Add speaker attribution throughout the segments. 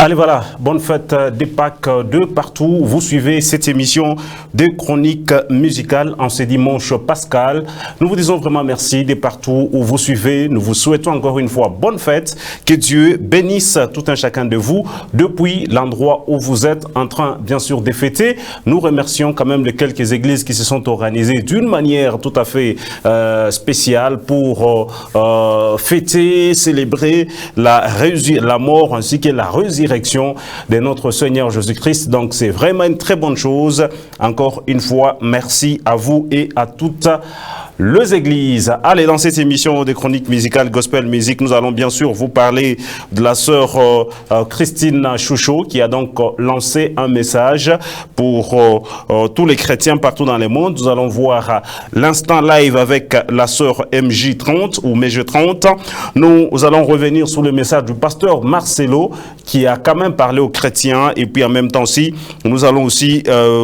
Speaker 1: Allez voilà, bonne fête des Pâques de partout. Vous suivez cette émission de chronique musicale en ce dimanche pascal. Nous vous disons vraiment merci de partout où vous suivez. Nous vous souhaitons encore une fois bonne fête. Que Dieu bénisse tout un chacun de vous depuis l'endroit où vous êtes en train bien sûr de fêter. Nous remercions quand même les quelques églises qui se sont organisées d'une manière tout à fait spéciale pour fêter, célébrer la mort ainsi que la résurrection de notre Seigneur Jésus-Christ. Donc c'est vraiment une très bonne chose. Encore une fois, merci à vous et à toutes les églises. Allez, dans cette émission des chroniques musicales Gospel Music, nous allons bien sûr vous parler de la sœur Christine Chouchot qui a donc lancé un message pour tous les chrétiens partout dans le monde. Nous allons voir l'instant live avec la sœur MJ30 ou MJ30. Nous allons revenir sur le message du pasteur Marcelo qui a quand même parlé aux chrétiens, et puis en même temps aussi, nous allons aussi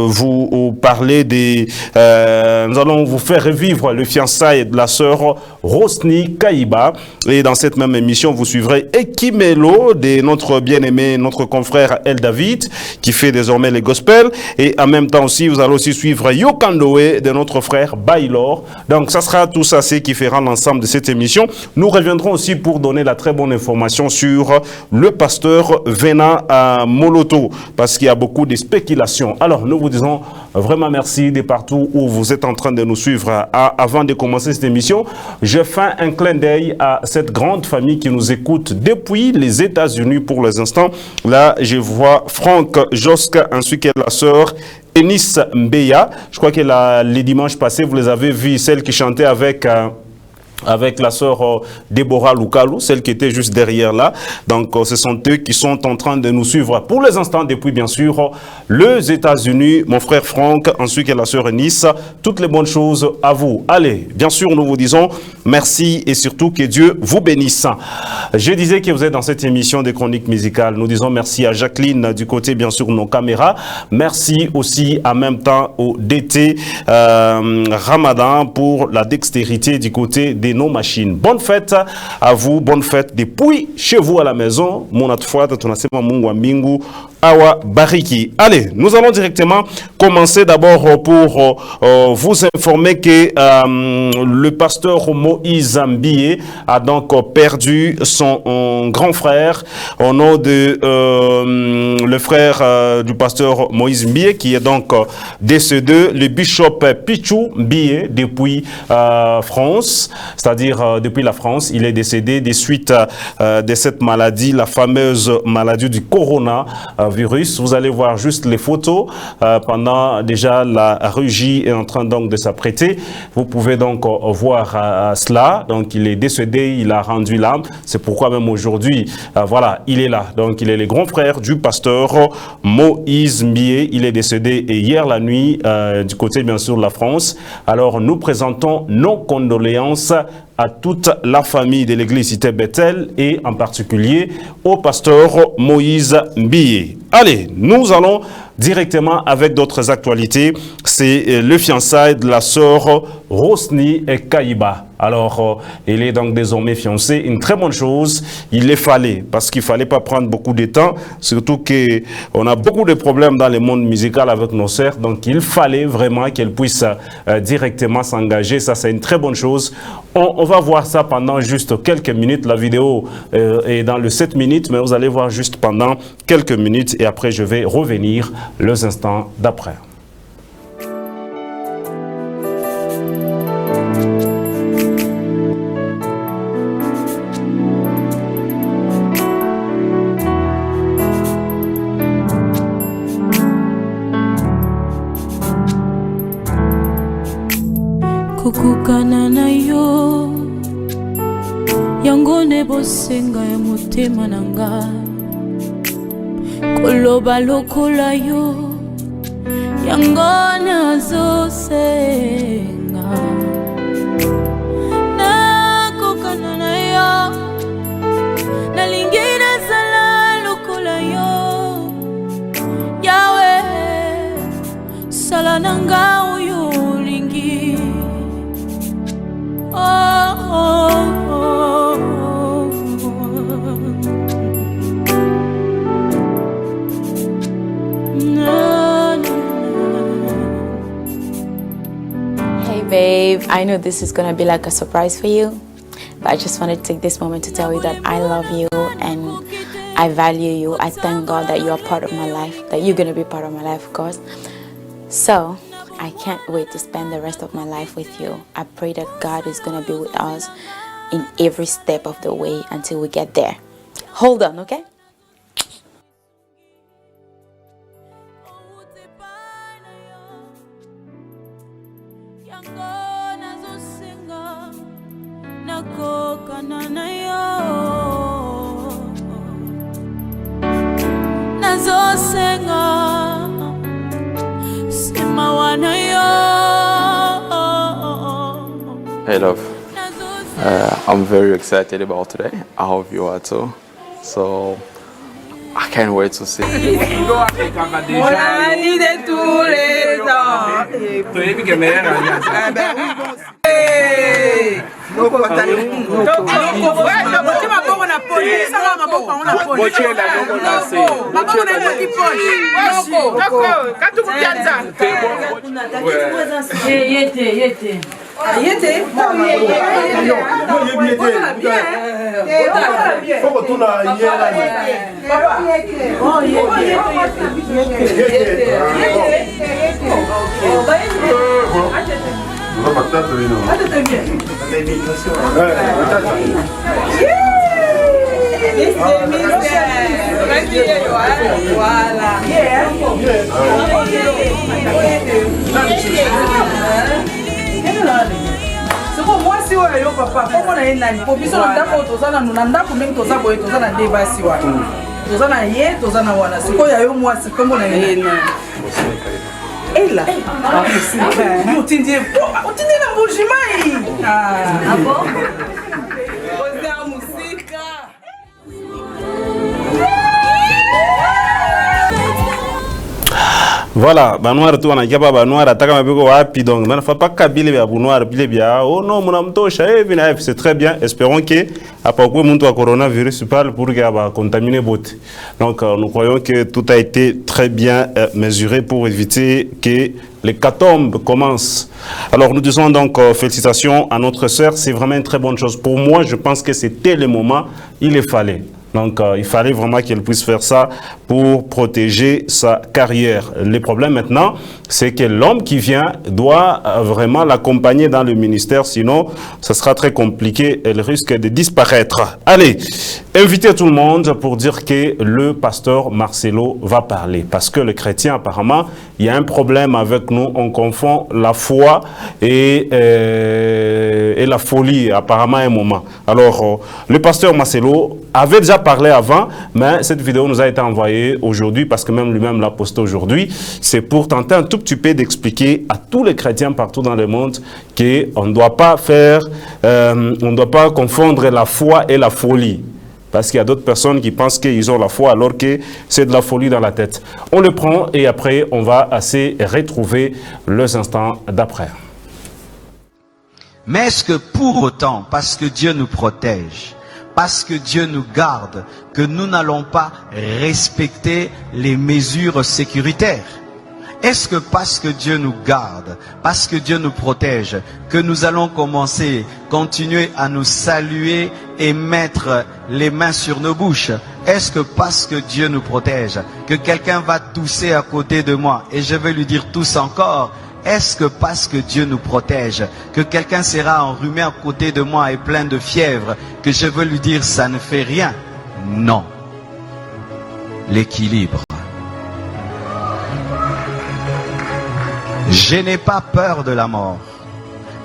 Speaker 1: vous parler des... nous allons vous faire revivre le fiançailles de la sœur Rosny Kaïba. Et dans cette même émission, vous suivrez Ekimelo de notre bien-aimé, notre confrère El David, qui fait désormais les gospels. Et en même temps aussi, vous allez aussi suivre Yokandoé de notre frère Baylor. Donc, ça sera tout ça, c'est qui fera l'ensemble de cette émission. Nous reviendrons aussi pour donner la très bonne information sur le pasteur Vena Moloto, parce qu'il y a beaucoup de spéculations. Alors, nous vous disons vraiment merci de partout où vous êtes en train de nous suivre. Avant de commencer cette émission, je fais un clin d'œil à cette grande famille qui nous écoute depuis les États-Unis pour les instants. Là, je vois Franck Josque ainsi que la sœur Enis Mbeya. Je crois que les dimanches passés, vous les avez vus, celle qui chantait avec la sœur Déborah Lukalu, celle qui était juste derrière là. Donc, ce sont eux qui sont en train de nous suivre pour les instants depuis, bien sûr, les États-Unis. Mon frère Franck, ensuite que la sœur Nice. Toutes les bonnes choses à vous. Allez, bien sûr, nous vous disons merci et surtout que Dieu vous bénisse. Je disais que vous êtes dans cette émission des chroniques musicales. Nous disons merci à Jacqueline du côté, bien sûr, de nos caméras. Merci aussi en même temps au DT Ramadan pour la dextérité du côté des nos machines. Bonne fête à vous, bonne fête depuis chez vous à la maison. Awa Bariki. Allez, nous allons directement commencer d'abord pour vous informer que le pasteur Moïse Mbié a donc perdu son grand frère au nom de le frère du pasteur Moïse Mbié qui est donc décédé, le bishop Pichou Mbié depuis France, c'est-à-dire depuis la France. Il est décédé des suites de cette maladie, la fameuse maladie du coronavirus. Vous allez voir juste les photos pendant déjà la régie est en train donc de s'apprêter. Vous pouvez donc voir cela. Donc il est décédé, il a rendu l'âme. C'est pourquoi même aujourd'hui, voilà, il est là. Donc il est le grand frère du pasteur Moïse Mbié. Il est décédé hier la nuit du côté bien sûr de la France. Alors nous présentons nos condoléances à toute la famille de l'église Cité Bethel et en particulier au pasteur Moïse Mbié. Allez, nous allons directement avec d'autres actualités. C'est le fiançailles de la sœur Rosny Kaïba. Alors, il est donc désormais fiancé. Une très bonne chose. Il les fallait, parce qu'il ne fallait pas prendre beaucoup de temps. Surtout qu'on a beaucoup de problèmes dans le monde musical avec nos sœurs. Donc, il fallait vraiment qu'elles puissent directement s'engager. Ça, c'est une très bonne chose. On va voir ça pendant juste quelques minutes. La vidéo est dans le 7 minutes, mais vous allez voir juste pendant quelques minutes. Et après, je vais revenir les instants d'après.
Speaker 2: Kukukana na yo yango ne bosenga ya motema nanga koloba lokola yo yango nazosenga nakokana na yo nalingi nazala lokola yo Yawe sala nanga oyo olingi.
Speaker 3: I know this is going to be like a surprise for you, but I just wanted to take this moment to tell you that I love you and I value you. I thank God that you are part of my life, that you're going to be part of my life, of course. So I can't wait to spend the rest of my life with you. I pray that God is going to be with us in every step of the way until we get there. Hold on, okay?
Speaker 4: Hey love, I'm very excited about today. I hope you are too. So I can't wait to see.
Speaker 5: Moi si yo papa comment na nani po biso na ndako tozana na ndako mingi tozaboye tozana débat si wa tozana ye tozana wana siko ya yo moi si comment na nani ela yo tindi na mbujimai ah bon oza musika.
Speaker 1: Voilà, Banoir tout on a pas Banoir attaque ma biko wapi donc mais ne faut pas kabile bia Banoir bile bia oh non mon amtosha c'est très bien, espérons que après quoi mon coronavirus parle pour qu'il va contaminer botte. Donc nous croyons que tout a été très bien mesuré pour éviter que l'hécatombe commence. Alors nous disons donc félicitations à notre sœur, c'est vraiment une très bonne chose pour moi, je pense que c'était le moment, il le fallait. Donc, il fallait vraiment qu'elle puisse faire ça pour protéger sa carrière. Le problème maintenant, c'est que l'homme qui vient doit vraiment l'accompagner dans le ministère, sinon, ce sera très compliqué, elle risque de disparaître. Allez, invitez tout le monde pour dire que le pasteur Marcelo va parler. Parce que les chrétiens, apparemment, il y a un problème avec nous, on confond la foi et la folie, apparemment, à un moment. Alors, le pasteur Marcelo avait déjà parlé avant, mais cette vidéo nous a été envoyée aujourd'hui parce que même lui-même l'a posté aujourd'hui. C'est pour tenter un tout petit peu d'expliquer à tous les chrétiens partout dans le monde qu'on ne doit pas faire, on ne doit pas confondre la foi et la folie. Parce qu'il y a d'autres personnes qui pensent qu'ils ont la foi alors que c'est de la folie dans la tête. On le prend et après on va assez retrouver les instants d'après.
Speaker 6: Mais est-ce que pour autant, parce que Dieu nous protège, parce que Dieu nous garde, que nous n'allons pas respecter les mesures sécuritaires? Est-ce que parce que Dieu nous garde, parce que Dieu nous protège, que nous allons continuer à nous saluer et mettre les mains sur nos bouches? Est-ce que parce que Dieu nous protège, que quelqu'un va tousser à côté de moi et je vais lui dire tousse encore? Est-ce que parce que Dieu nous protège, que quelqu'un sera enrhumé à côté de moi et plein de fièvre, que je veux lui dire ça ne fait rien? Non. L'équilibre. Je n'ai pas peur de la mort.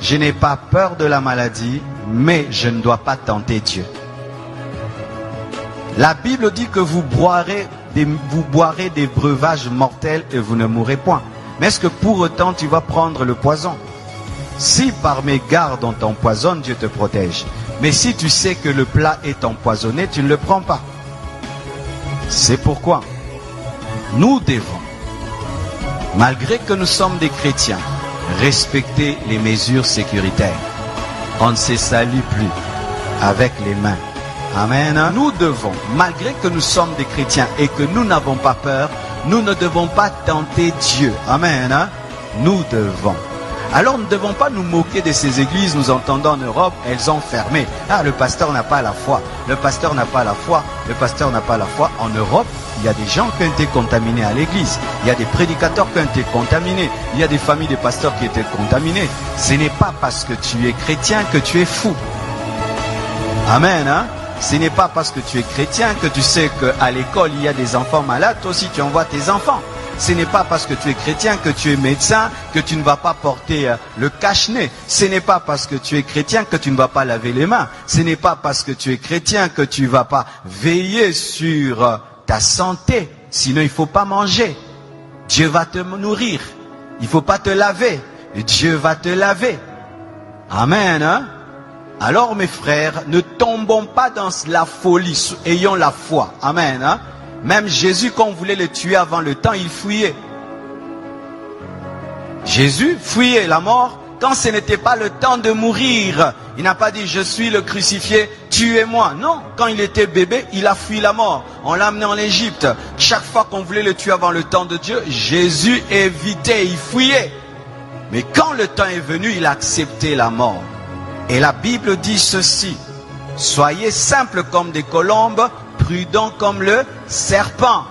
Speaker 6: Je n'ai pas peur de la maladie, mais je ne dois pas tenter Dieu. La Bible dit que vous boirez des breuvages mortels et vous ne mourrez point. Mais est-ce que pour autant tu vas prendre le poison? Si par mes gardes on t'empoisonne, Dieu te protège. Mais si tu sais que le plat est empoisonné, tu ne le prends pas. C'est pourquoi nous devons, malgré que nous sommes des chrétiens, respecter les mesures sécuritaires. On ne se salue plus avec les mains. Amen. Nous devons, malgré que nous sommes des chrétiens et que nous n'avons pas peur, nous ne devons pas tenter Dieu. Amen. Nous devons Alors nous ne devons pas nous moquer de ces églises. Nous entendons en Europe, elles ont fermé. Ah, le pasteur n'a pas la foi. Le pasteur n'a pas la foi. Le pasteur n'a pas la foi. En Europe, il y a des gens qui ont été contaminés à l'église. Il y a des prédicateurs qui ont été contaminés. Il y a des familles de pasteurs qui ont été contaminées. Ce n'est pas parce que tu es chrétien que tu es fou. Amen, hein? Ce n'est pas parce que tu es chrétien que tu sais qu'à l'école il y a des enfants malades, toi aussi tu envoies tes enfants. Ce n'est pas parce que tu es chrétien que tu es médecin que tu ne vas pas porter le cache-nez. Ce n'est pas parce que tu es chrétien que tu ne vas pas laver les mains. Ce n'est pas parce que tu es chrétien que tu ne vas pas veiller sur ta santé. Sinon il ne faut pas manger. Dieu va te nourrir. Il ne faut pas te laver. Dieu va te laver. Amen, hein? Alors mes frères, ne tombons pas dans la folie, ayons la foi. Amen. Hein? Même Jésus, quand on voulait le tuer avant le temps, il fuyait. Jésus fuyait la mort quand ce n'était pas le temps de mourir. Il n'a pas dit, je suis le crucifié, tuez-moi. Non, quand il était bébé, il a fui la mort. On l'a amené en Égypte. Chaque fois qu'on voulait le tuer avant le temps de Dieu, Jésus évitait, il fuyait. Mais quand le temps est venu, il a accepté la mort. Et la Bible dit ceci: soyez simples comme des colombes, prudents comme le serpent.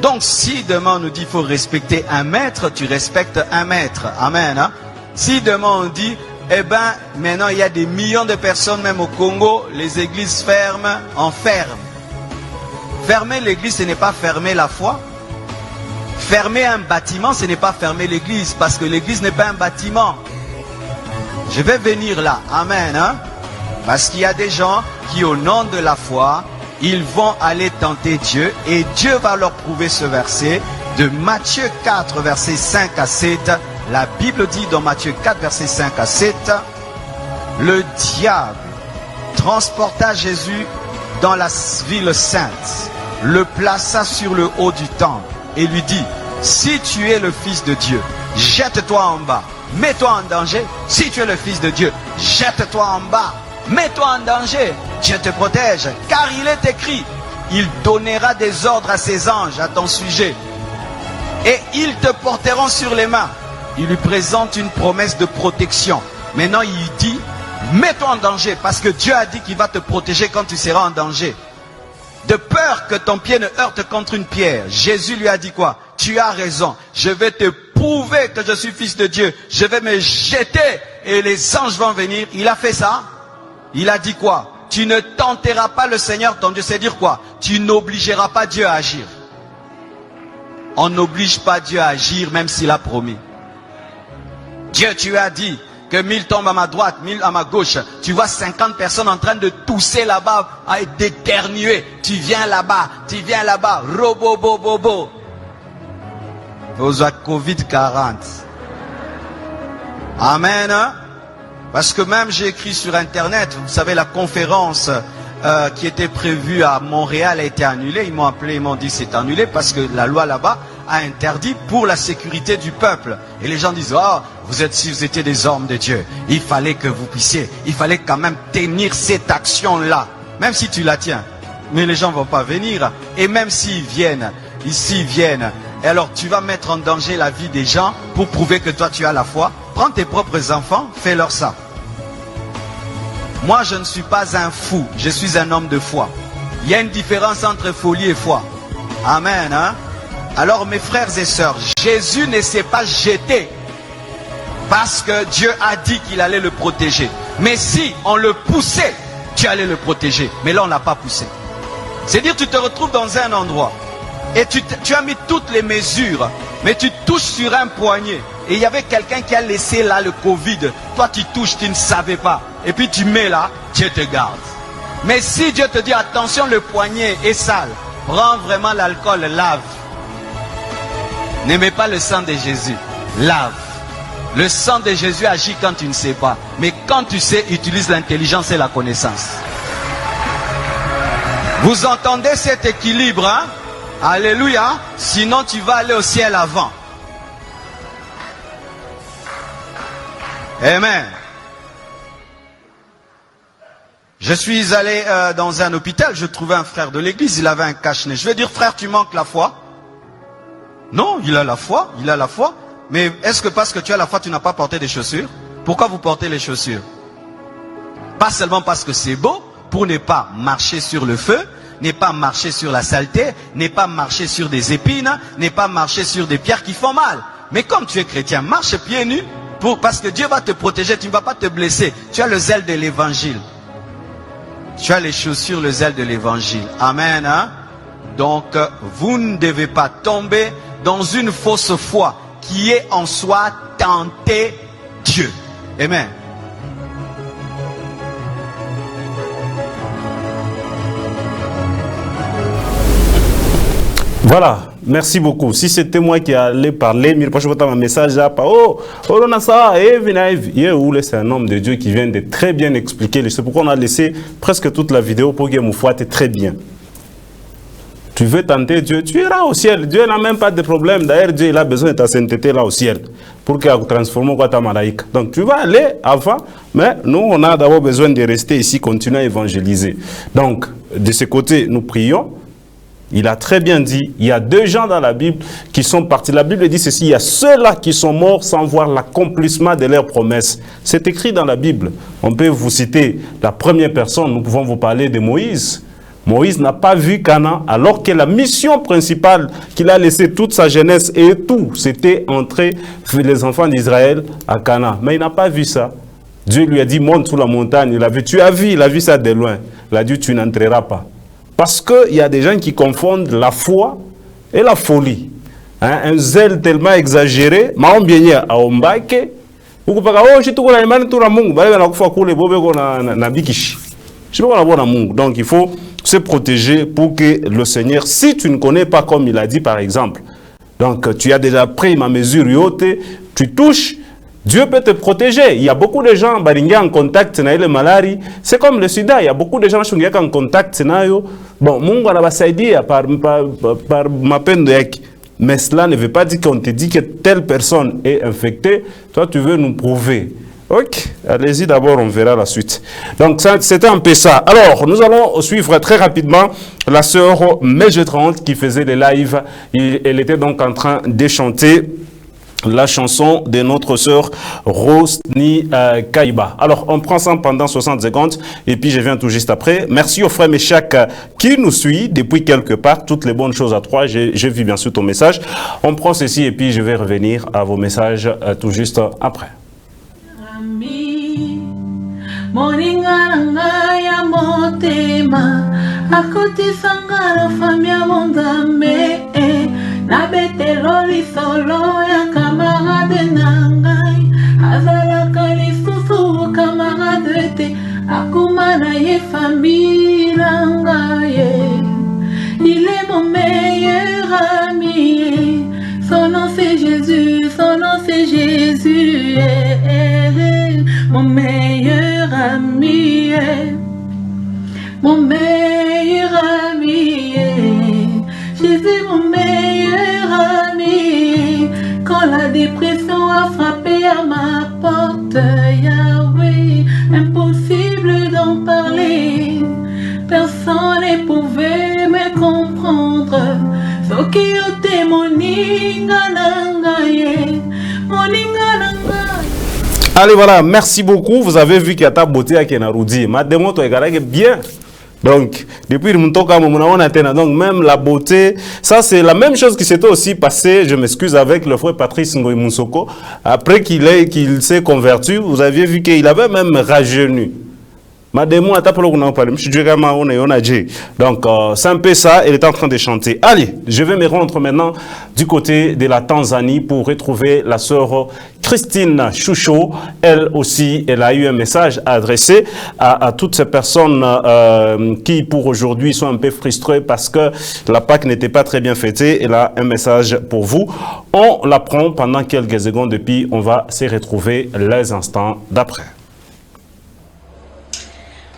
Speaker 6: Donc si demain on nous dit qu'il faut respecter un maître, tu respectes un maître. Amen. Hein? Si demain on dit, eh ben maintenant il y a des millions de personnes, même au Congo, les églises ferment, on ferme. Fermer l'église, ce n'est pas fermer la foi. Fermer un bâtiment, ce n'est pas fermer l'église, parce que l'église n'est pas un bâtiment. Je vais venir là, amen, hein? Parce qu'il y a des gens qui, au nom de la foi, ils vont aller tenter Dieu et Dieu va leur prouver ce verset de Matthieu 4, versets 5 à 7. La Bible dit dans Matthieu 4, versets 5 à 7, le diable transporta Jésus dans la ville sainte, le plaça sur le haut du temple et lui dit, si tu es le Fils de Dieu, jette-toi en bas. Mets-toi en danger. Si tu es le Fils de Dieu, jette-toi en bas. Mets-toi en danger. Dieu te protège. Car il est écrit, il donnera des ordres à ses anges à ton sujet. Et ils te porteront sur les mains. Il lui présente une promesse de protection. Maintenant, il dit, mets-toi en danger. Parce que Dieu a dit qu'il va te protéger quand tu seras en danger. De peur que ton pied ne heurte contre une pierre. Jésus lui a dit quoi? Tu as raison. Je vais te prouver que je suis Fils de Dieu. Je vais me jeter et les anges vont venir. Il a fait ça. Il a dit quoi? Tu ne tenteras pas le Seigneur ton Dieu. C'est dire quoi? Tu n'obligeras pas Dieu à agir. On n'oblige pas Dieu à agir même s'il a promis. Dieu, tu as dit que 1000 tombent à ma droite, 1000 à ma gauche. Tu vois 50 personnes en train de tousser là-bas, d'éternuer. Tu viens là-bas, robo bobo. Vous avez Covid-40. Amen. Hein? Parce que même j'ai écrit sur Internet, vous savez, la conférence qui était prévue à Montréal a été annulée. Ils m'ont appelé, ils m'ont dit c'est annulé parce que la loi là-bas a interdit pour la sécurité du peuple. Et les gens disent, oh, si vous étiez des hommes de Dieu, il fallait que vous puissiez, il fallait quand même tenir cette action-là. Même si tu la tiens. Mais les gens ne vont pas venir. Et même s'ils viennent, ici ils viennent, et alors tu vas mettre en danger la vie des gens pour prouver que toi tu as la foi. Prends tes propres enfants, fais-leur ça. Moi je ne suis pas un fou, je suis un homme de foi. Il y a une différence entre folie et foi. Amen. Hein? Alors mes frères et sœurs, Jésus ne s'est pas jeté parce que Dieu a dit qu'il allait le protéger. Mais si on le poussait, Dieu allait le protéger. Mais là on ne l'a pas poussé. C'est-à-dire tu te retrouves dans un endroit et tu as mis toutes les mesures, mais tu touches sur un poignet. Et il y avait quelqu'un qui a laissé là le Covid. Toi tu touches, tu ne savais pas. Et puis tu mets là, Dieu te garde. Mais si Dieu te dit attention, le poignet est sale, prends vraiment l'alcool, lave. N'aimez pas le sang de Jésus, lave. Le sang de Jésus agit quand tu ne sais pas. Mais quand tu sais, utilise l'intelligence et la connaissance. Vous entendez cet équilibre, hein? Alléluia. Sinon tu vas aller au ciel avant. Amen. Je suis allé dans un hôpital, je trouvais un frère de l'église, il avait un cache-nez. Je vais dire, frère, tu manques la foi? Non, il a la foi, Mais est-ce que parce que tu as la foi, tu n'as pas porté des chaussures? Pourquoi vous portez les chaussures? Pas seulement parce que c'est beau, pour ne pas marcher sur le feu, ne pas marcher sur la saleté, ne pas marcher sur des épines, ne pas marcher sur des pierres qui font mal. Mais comme tu es chrétien, marche pieds nus, parce que Dieu va te protéger, tu ne vas pas te blesser. Tu as le zèle de l'évangile. Tu as les chaussures, le zèle de l'évangile. Amen. Hein? Donc, vous ne devez pas tomber dans une fausse foi qui est en soi tenter Dieu. Amen.
Speaker 1: Voilà, merci beaucoup. Si c'était moi qui allais parler, mais je vais un message là, on a ça, c'est un homme de Dieu qui vient de très bien expliquer. C'est pourquoi on a laissé presque toute la vidéo pour que Moufouat est très bien. Tu veux tenter Dieu, tu iras au ciel. Dieu n'a même pas de problème. D'ailleurs, Dieu il a besoin de ta sainteté là au ciel pour qu'il transforme ta malaïque. Donc tu vas aller avant, mais nous on a d'abord besoin de rester ici, continuer à évangéliser. Donc de ce côté, nous prions. Il a très bien dit, il y a 2 gens dans la Bible qui sont partis. La Bible dit ceci, il y a ceux-là qui sont morts sans voir l'accomplissement de leurs promesses. C'est écrit dans la Bible. On peut vous citer la première personne, nous pouvons vous parler de Moïse. Moïse n'a pas vu Canaan, alors que la mission principale qu'il a laissé toute sa jeunesse et tout, c'était entrer les enfants d'Israël à Canaan. Mais il n'a pas vu ça. Dieu lui a dit, monte sur la montagne. Il a vu, tu as vu, il a vu ça de loin. Il a dit, tu n'entreras pas. Parce qu'il y a des gens qui confondent la foi et la folie. Hein? Un zèle tellement exagéré, donc il faut se protéger pour que le Seigneur, si tu ne connais pas comme il a dit par exemple, donc tu as déjà pris ma mesure yote, tu touches, Dieu peut te protéger. Il y a beaucoup de gens qui en contact avec le malaria. C'est comme le sida. Il y a beaucoup de gens qui sont en contact avec eux. Bon, Mungu anabasaidia par mapendo yake. Mais cela ne veut pas dire qu'on te dit que telle personne est infectée. Toi, tu veux nous prouver. Ok, allez-y d'abord, on verra la suite. Donc, c'était un peu ça. Alors, nous allons suivre très rapidement la sœur Mege 30 qui faisait les lives. Elle était donc en train de chanter la chanson de notre sœur Rosny Kaiba. Alors, on prend ça pendant 60 secondes et puis je viens tout juste après. Merci au frère Méchak qui nous suit depuis quelque part. Toutes les bonnes choses à toi. J'ai vu bien sûr ton message. On prend ceci et puis je vais revenir à vos messages tout juste après.
Speaker 2: Na betelo lisolo ya camarade nangai azalaka lisusu camarade te akuma na ye famille nangai. Il est mon meilleur ami, son nom c'est Jésus, son nom c'est Jésus, mon meilleur ami, mon meilleur ami. Jésus mon meilleur ami, quand la dépression a frappé à ma porte, Yahweh, impossible d'en parler, personne ne pouvait me comprendre, ce qui était mon inganangaye, mon inganangaye.
Speaker 1: Allez voilà, merci beaucoup, vous avez vu qu'il y a ta beauté à Kenaroudi, ma démontre est bien. Donc, depuis le donc même la beauté, ça c'est la même chose qui s'était aussi passé, je m'excuse, avec le frère Patrice Ngoï Moussoko. Après qu'il s'est converti, vous aviez vu qu'il avait même rajeuni. Donc, c'est un peu ça, elle est en train de chanter. Allez, je vais me rendre maintenant du côté de la Tanzanie pour retrouver la sœur Christine Choucho. Elle aussi, elle a eu un message adressé à toutes ces personnes qui, pour aujourd'hui, sont un peu frustrées parce que la Pâque n'était pas très bien fêtée. Elle a un message pour vous. On la prend pendant quelques secondes et puis on va se retrouver les instants d'après.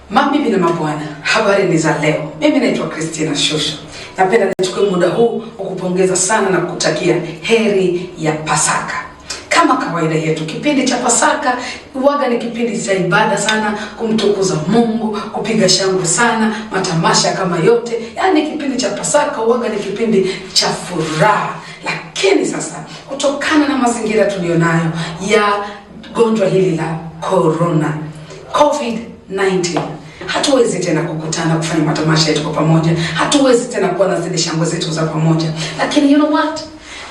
Speaker 7: Mabibi na mabwana, habari ni za leo. Mimi naitwa Christina Shusho. Napenda nichukue muda huu kukupongeza sana na kutakia heri ya Pasaka. Kama kawaida yetu, kipindi cha Pasaka huwaga ni kipindi cha ibada sana, kumtukuza Mungu, kupiga shangwe sana, matamasha kama yote. Yaani kipindi cha Pasaka huwaga ni kipindi cha furaha. Lakini sasa kutokana na mazingira tulionayo ya gonjwa hili la corona COVID-19. Hatuwezi tena kukutana kufanya matamasha yetu kwa pamoja. Hatuwezi tena kuwa na zile shangwe zetu za pamoja. Lakini you know what?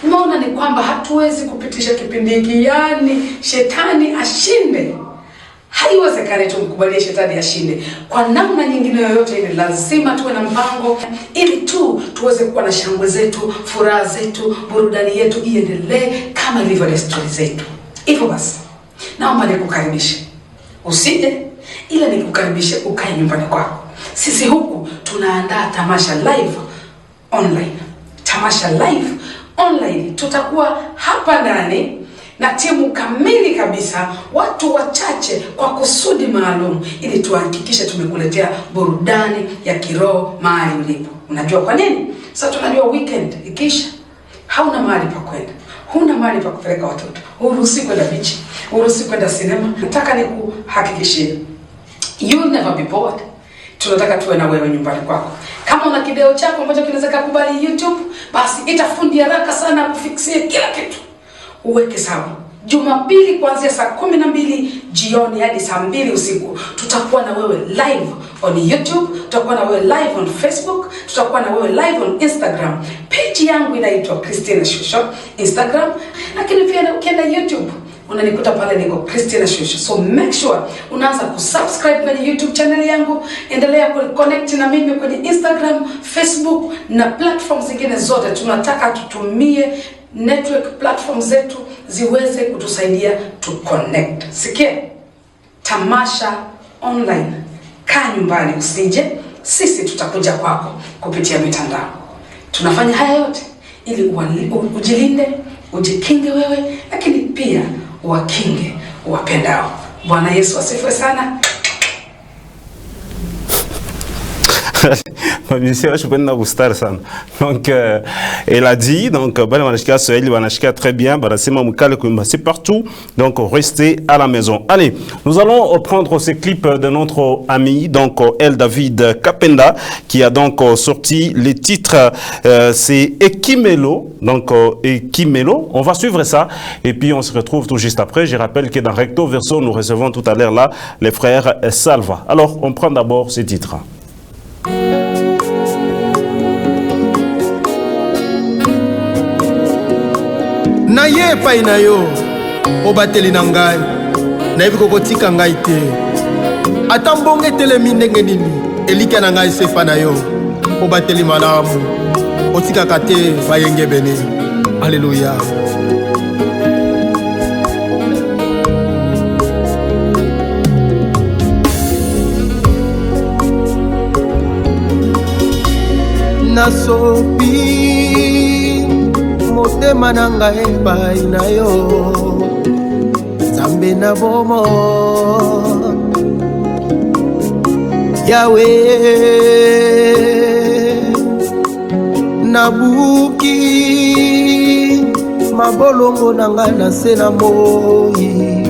Speaker 7: Nimeona ni kwamba hatuwezi kupitisha kipindi hiki, yani shetani ashinde. Haiwezekani tumkubalie shetani ashinde. Kwa namna nyingine yoyote ile lazima tuwe na mpango ili tu tuweze kuwa na shangwe zetu, furaha zetu, burudani yetu iendelee kama ilivyo desturi zetu. Hivyo basi, naomba nikukaribishe. Usije ila nikukaribishe ukae nyumbani kwako. Sisi huku tunaandaa tamasha live online. Tamasha live online. Tutakuwa hapa ndani na timu kamili kabisa, watu wachache kwa kusudi maalum, ili tuhakikishe tumekuletea burudani ya kiroho mahali ulipo. Unajua kwa nini? Sasa tunajua weekend ikisha, hauna mahali pa kwenda, huna mahali pa kupeleka watoto, huruhusi kwenda beach, huruhusi kwenda cinema. Nataka nikuhakikishie, you'll never be bored. Tunataka tuwe na wewe nyumbani kwako. Kama una kideo chako ambacho kinaweza kukubali YouTube, basi itafundi haraka sana kufikisia kila kitu. Uweke sawa. Jumapili kuanzia saa 12 jioni hadi saa 2 usiku tutakuwa na wewe live on YouTube, tutakuwa na wewe live on Facebook, tutakuwa na wewe live on Instagram. Page yangu inaitwa Christina Shusho Instagram, lakini pia ukienda YouTube unanikuta pale niko Christina Shusho. So make sure unaanza kusubscribe kwenye YouTube channel yangu, endelea kuconnect na mimi kwenye Instagram, Facebook na platforms zingine zote. Tunataka tutumie network platforms zetu ziweze kutusaidia to connect. Sikia, tamasha online. Kaa nyumbani usije, sisi tutakuja kwako kupitia mitandao. Tunafanya haya yote ili ujilinde, ujikinge wewe, lakini pia wakinge wapendao. Bwana Yesu asifiwe sana.
Speaker 1: Je peux nous gustar sana. Donc elle a dit donc très bien, c'est partout, donc restez à la maison. Allez, nous allons prendre ces clips de notre ami donc El David Kapenda qui a donc sorti les titres, c'est Ekimelo, donc Ekimelo. On va suivre ça et puis on se retrouve tout juste après. Je rappelle que dans Recto Verso nous recevons tout à l'heure là les frères Salva. Alors on prend d'abord ces titres.
Speaker 8: Na ye pai na yo obateli na ngai nayebi kokotika ngai te ata mbongo etelemi ndenge nini elika na ngai sefa na yo obateli malamu otikaka te bayenge bene. Alleluya. Nasopi motema na ngai epai na yo Nzambe na bomo Yawe nabuki mabolongo na ngai na se na moi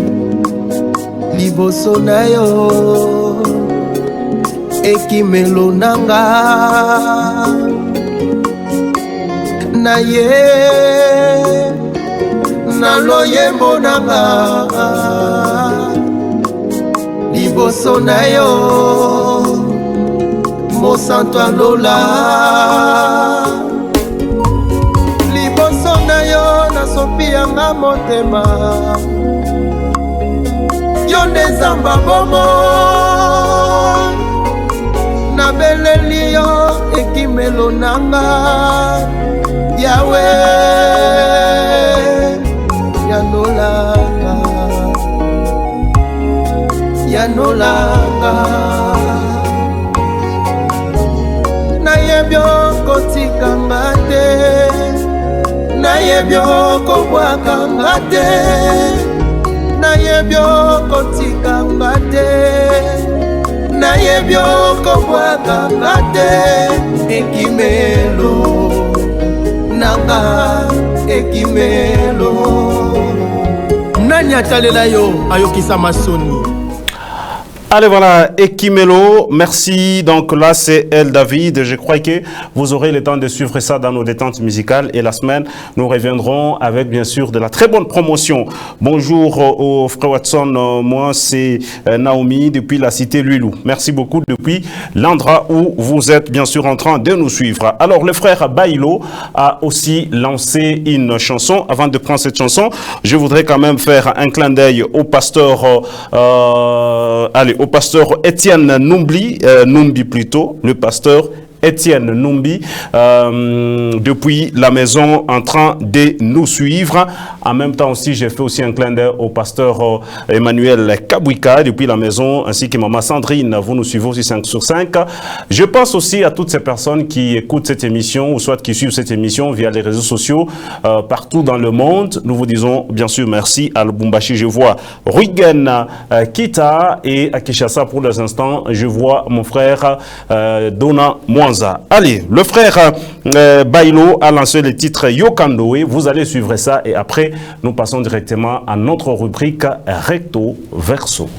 Speaker 8: liboso na yo Ekimelo na ngai na ye na loyembo nanga liboso na yo mosanto alola liboso na yo nasopi yanga motema yo nde Nzamba bomo na beleli yo Ekimelo nanga Yawe yanolanga yanolanga nayebyo kotikanga te nayebyo kobwakanga te nayebyo kotikanga te nayebyo kobwakanga te Ekimelo nanga Ekimelo nani atalela yo ayokisa masoni.
Speaker 1: Allez, voilà, Ekimelo, merci. Donc là, c'est El David. Je crois que vous aurez le temps de suivre ça dans nos détentes musicales. Et la semaine, nous reviendrons avec, bien sûr, de la très bonne promotion. Bonjour au frère Watson. Moi, c'est Naomi depuis la cité Luilou. Merci beaucoup depuis l'endroit où vous êtes, bien sûr, en train de nous suivre. Alors, le frère Bailo a aussi lancé une chanson. Avant de prendre cette chanson, je voudrais quand même faire un clin d'œil au pasteur, au pasteur Étienne Numbi plutôt, le pasteur Étienne Numbi, depuis la maison en train de nous suivre. En même temps aussi, j'ai fait aussi un clin d'œil au pasteur Emmanuel Kabouika depuis la maison, ainsi que maman Sandrine. Vous nous suivez aussi 5 sur 5. Je pense aussi à toutes ces personnes qui écoutent cette émission ou soit qui suivent cette émission via les réseaux sociaux partout dans le monde. Nous vous disons bien sûr merci à Lubumbashi. Je vois Ruigen Kita et à Kinshasa pour les instants. Je vois mon frère Dona Mwanza. Allez, le frère Bailo a lancé le titre Yokandoe. Vous allez suivre ça et après, nous passons directement à notre rubrique Recto Verso.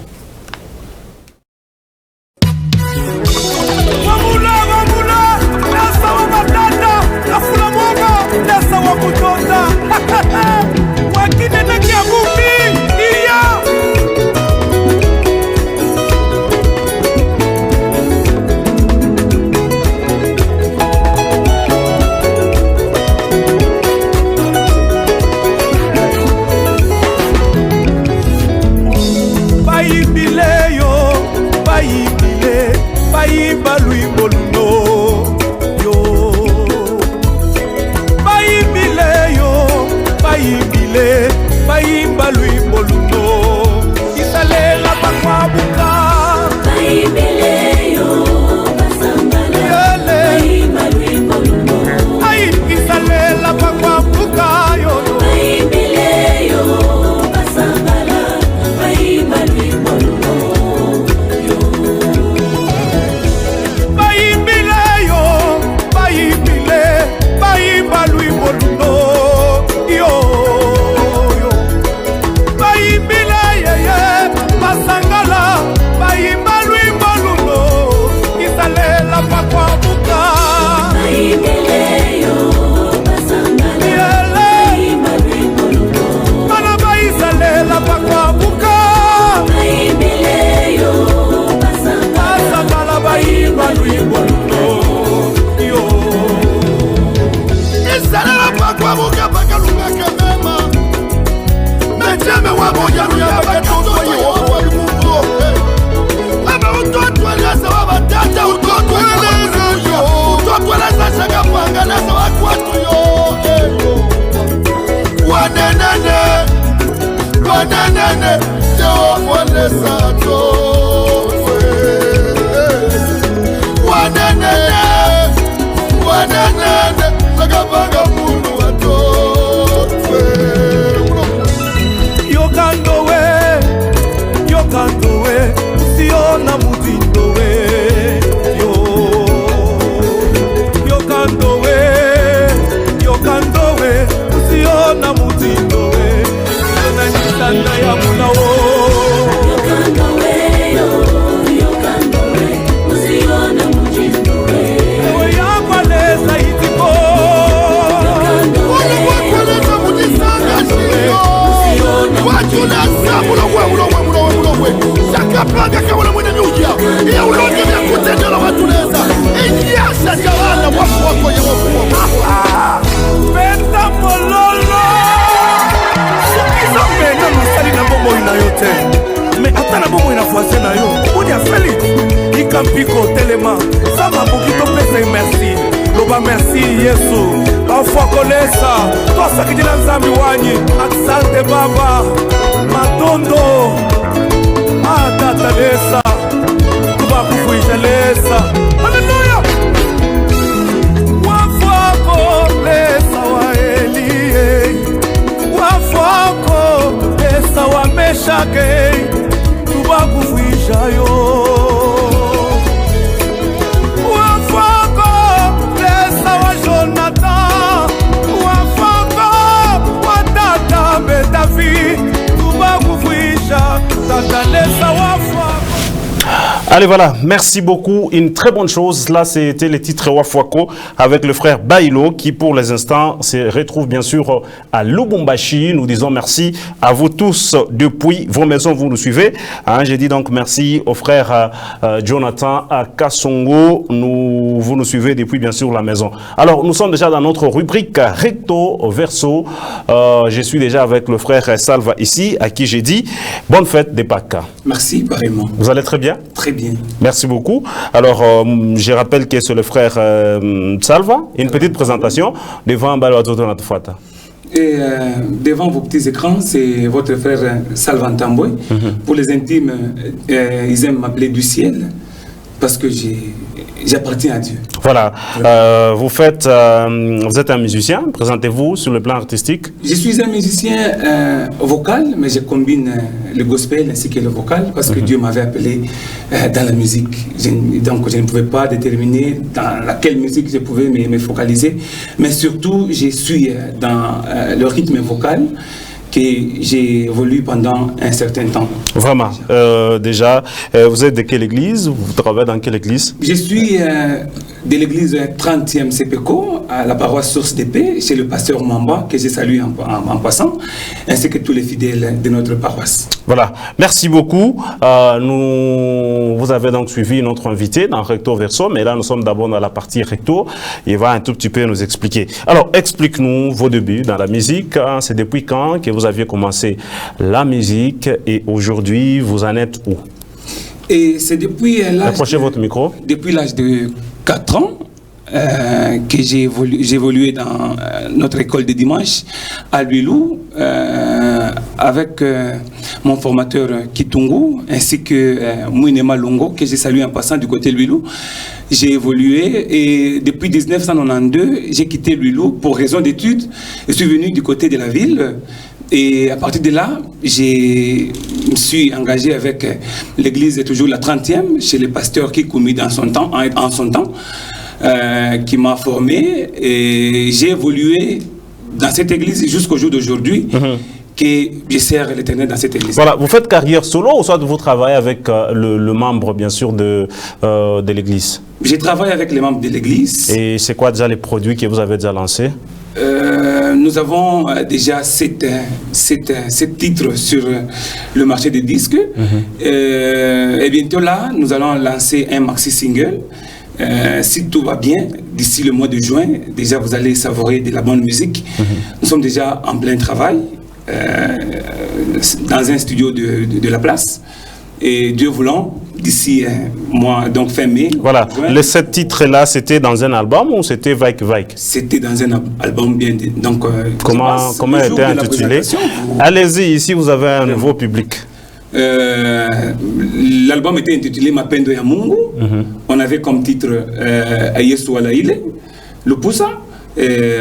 Speaker 1: Allez, voilà, merci beaucoup. Une très bonne chose. Là, c'était les titres Wafwako avec le frère Bailo qui, pour les instants, se retrouve bien sûr à Lubumbashi. Nous disons merci à vous tous depuis vos maisons, vous nous suivez. Hein, j'ai dit donc merci au frère Jonathan à Kassongo. Vous nous suivez depuis bien sûr la maison. Alors, nous sommes déjà dans notre rubrique Recto Verso. Je suis déjà avec le frère Salva ici, à qui j'ai dit bonne fête des Pâques.
Speaker 9: Merci, pareillement.
Speaker 1: Vous allez très bien?
Speaker 9: Très bien.
Speaker 1: Merci beaucoup. Alors, je rappelle que c'est le frère Salva. Une petite présentation devant Baloazoto Natufata.
Speaker 9: Et devant vos petits écrans, c'est votre frère Salva Ntambwe. Pour les intimes, ils aiment m'appeler du ciel parce que j'appartiens à Dieu.
Speaker 1: Voilà. Vous êtes un musicien. Présentez-vous sur le plan artistique.
Speaker 9: Je suis un musicien vocal, mais je combine le gospel ainsi que le vocal parce que Dieu m'avait appelé dans la musique. Donc je ne pouvais pas déterminer dans laquelle musique je pouvais me focaliser, mais surtout je suis dans le rythme vocal que j'ai évolué pendant un certain temps.
Speaker 1: Vraiment. Déjà, vous êtes de quelle église? Vous travaillez dans quelle église?
Speaker 9: Je suis de l'église 30e CPECO, à la paroisse Source d'Épée, chez le pasteur Mamba, que j'ai salué en passant, ainsi que tous les fidèles de notre paroisse.
Speaker 1: Voilà. Merci beaucoup. Vous avez donc suivi notre invité dans Recto Verso, mais là, nous sommes d'abord dans la partie Recto. Il va un tout petit peu nous expliquer. Alors, explique-nous vos débuts dans la musique. Hein. C'est depuis quand que vous aviez commencé la musique et aujourd'hui, vous en êtes où?
Speaker 9: Et c'est depuis l'âge...
Speaker 1: Approchez votre micro.
Speaker 9: Depuis l'âge de 4 ans que j'ai évolué dans notre école de dimanche à Luilou avec mon formateur Kitungu ainsi que Mouinema Longo que j'ai salué en passant du côté de Luilou. J'ai évolué et depuis 1992 j'ai quitté Luilou pour raison d'études. Je suis venu du côté de la ville. Et à partir de là, je me suis engagé avec l'église, toujours la 30e, chez le pasteur Kikoumi en son temps, qui m'a formé. Et j'ai évolué dans cette église jusqu'au jour d'aujourd'hui, que je sers l'Éternel dans cette église.
Speaker 1: Voilà, vous faites carrière solo ou soit vous travaillez avec le membre, bien sûr, de l'église?
Speaker 9: Je travaille avec les membres de l'église.
Speaker 1: Et c'est quoi déjà les produits que vous avez déjà lancés?
Speaker 9: Nous avons déjà 7 titres sur le marché des disques. Et bientôt là, nous allons lancer un maxi-single. Si tout va bien, d'ici le mois de juin, déjà vous allez savourer de la bonne musique. Nous sommes déjà en plein travail dans un studio de la place. Et Dieu voulant, d'ici mois, donc fin mai.
Speaker 1: Voilà, les 7 titres-là, c'était dans un album ou c'était Vaik Vaik?
Speaker 9: C'était dans un album bien. Donc,
Speaker 1: comment était intitulé? Allez-y, ici vous avez un nouveau public.
Speaker 9: L'album était intitulé Mapendo ya Mungu. On avait comme titre Ayesu Alaile, Lupusa,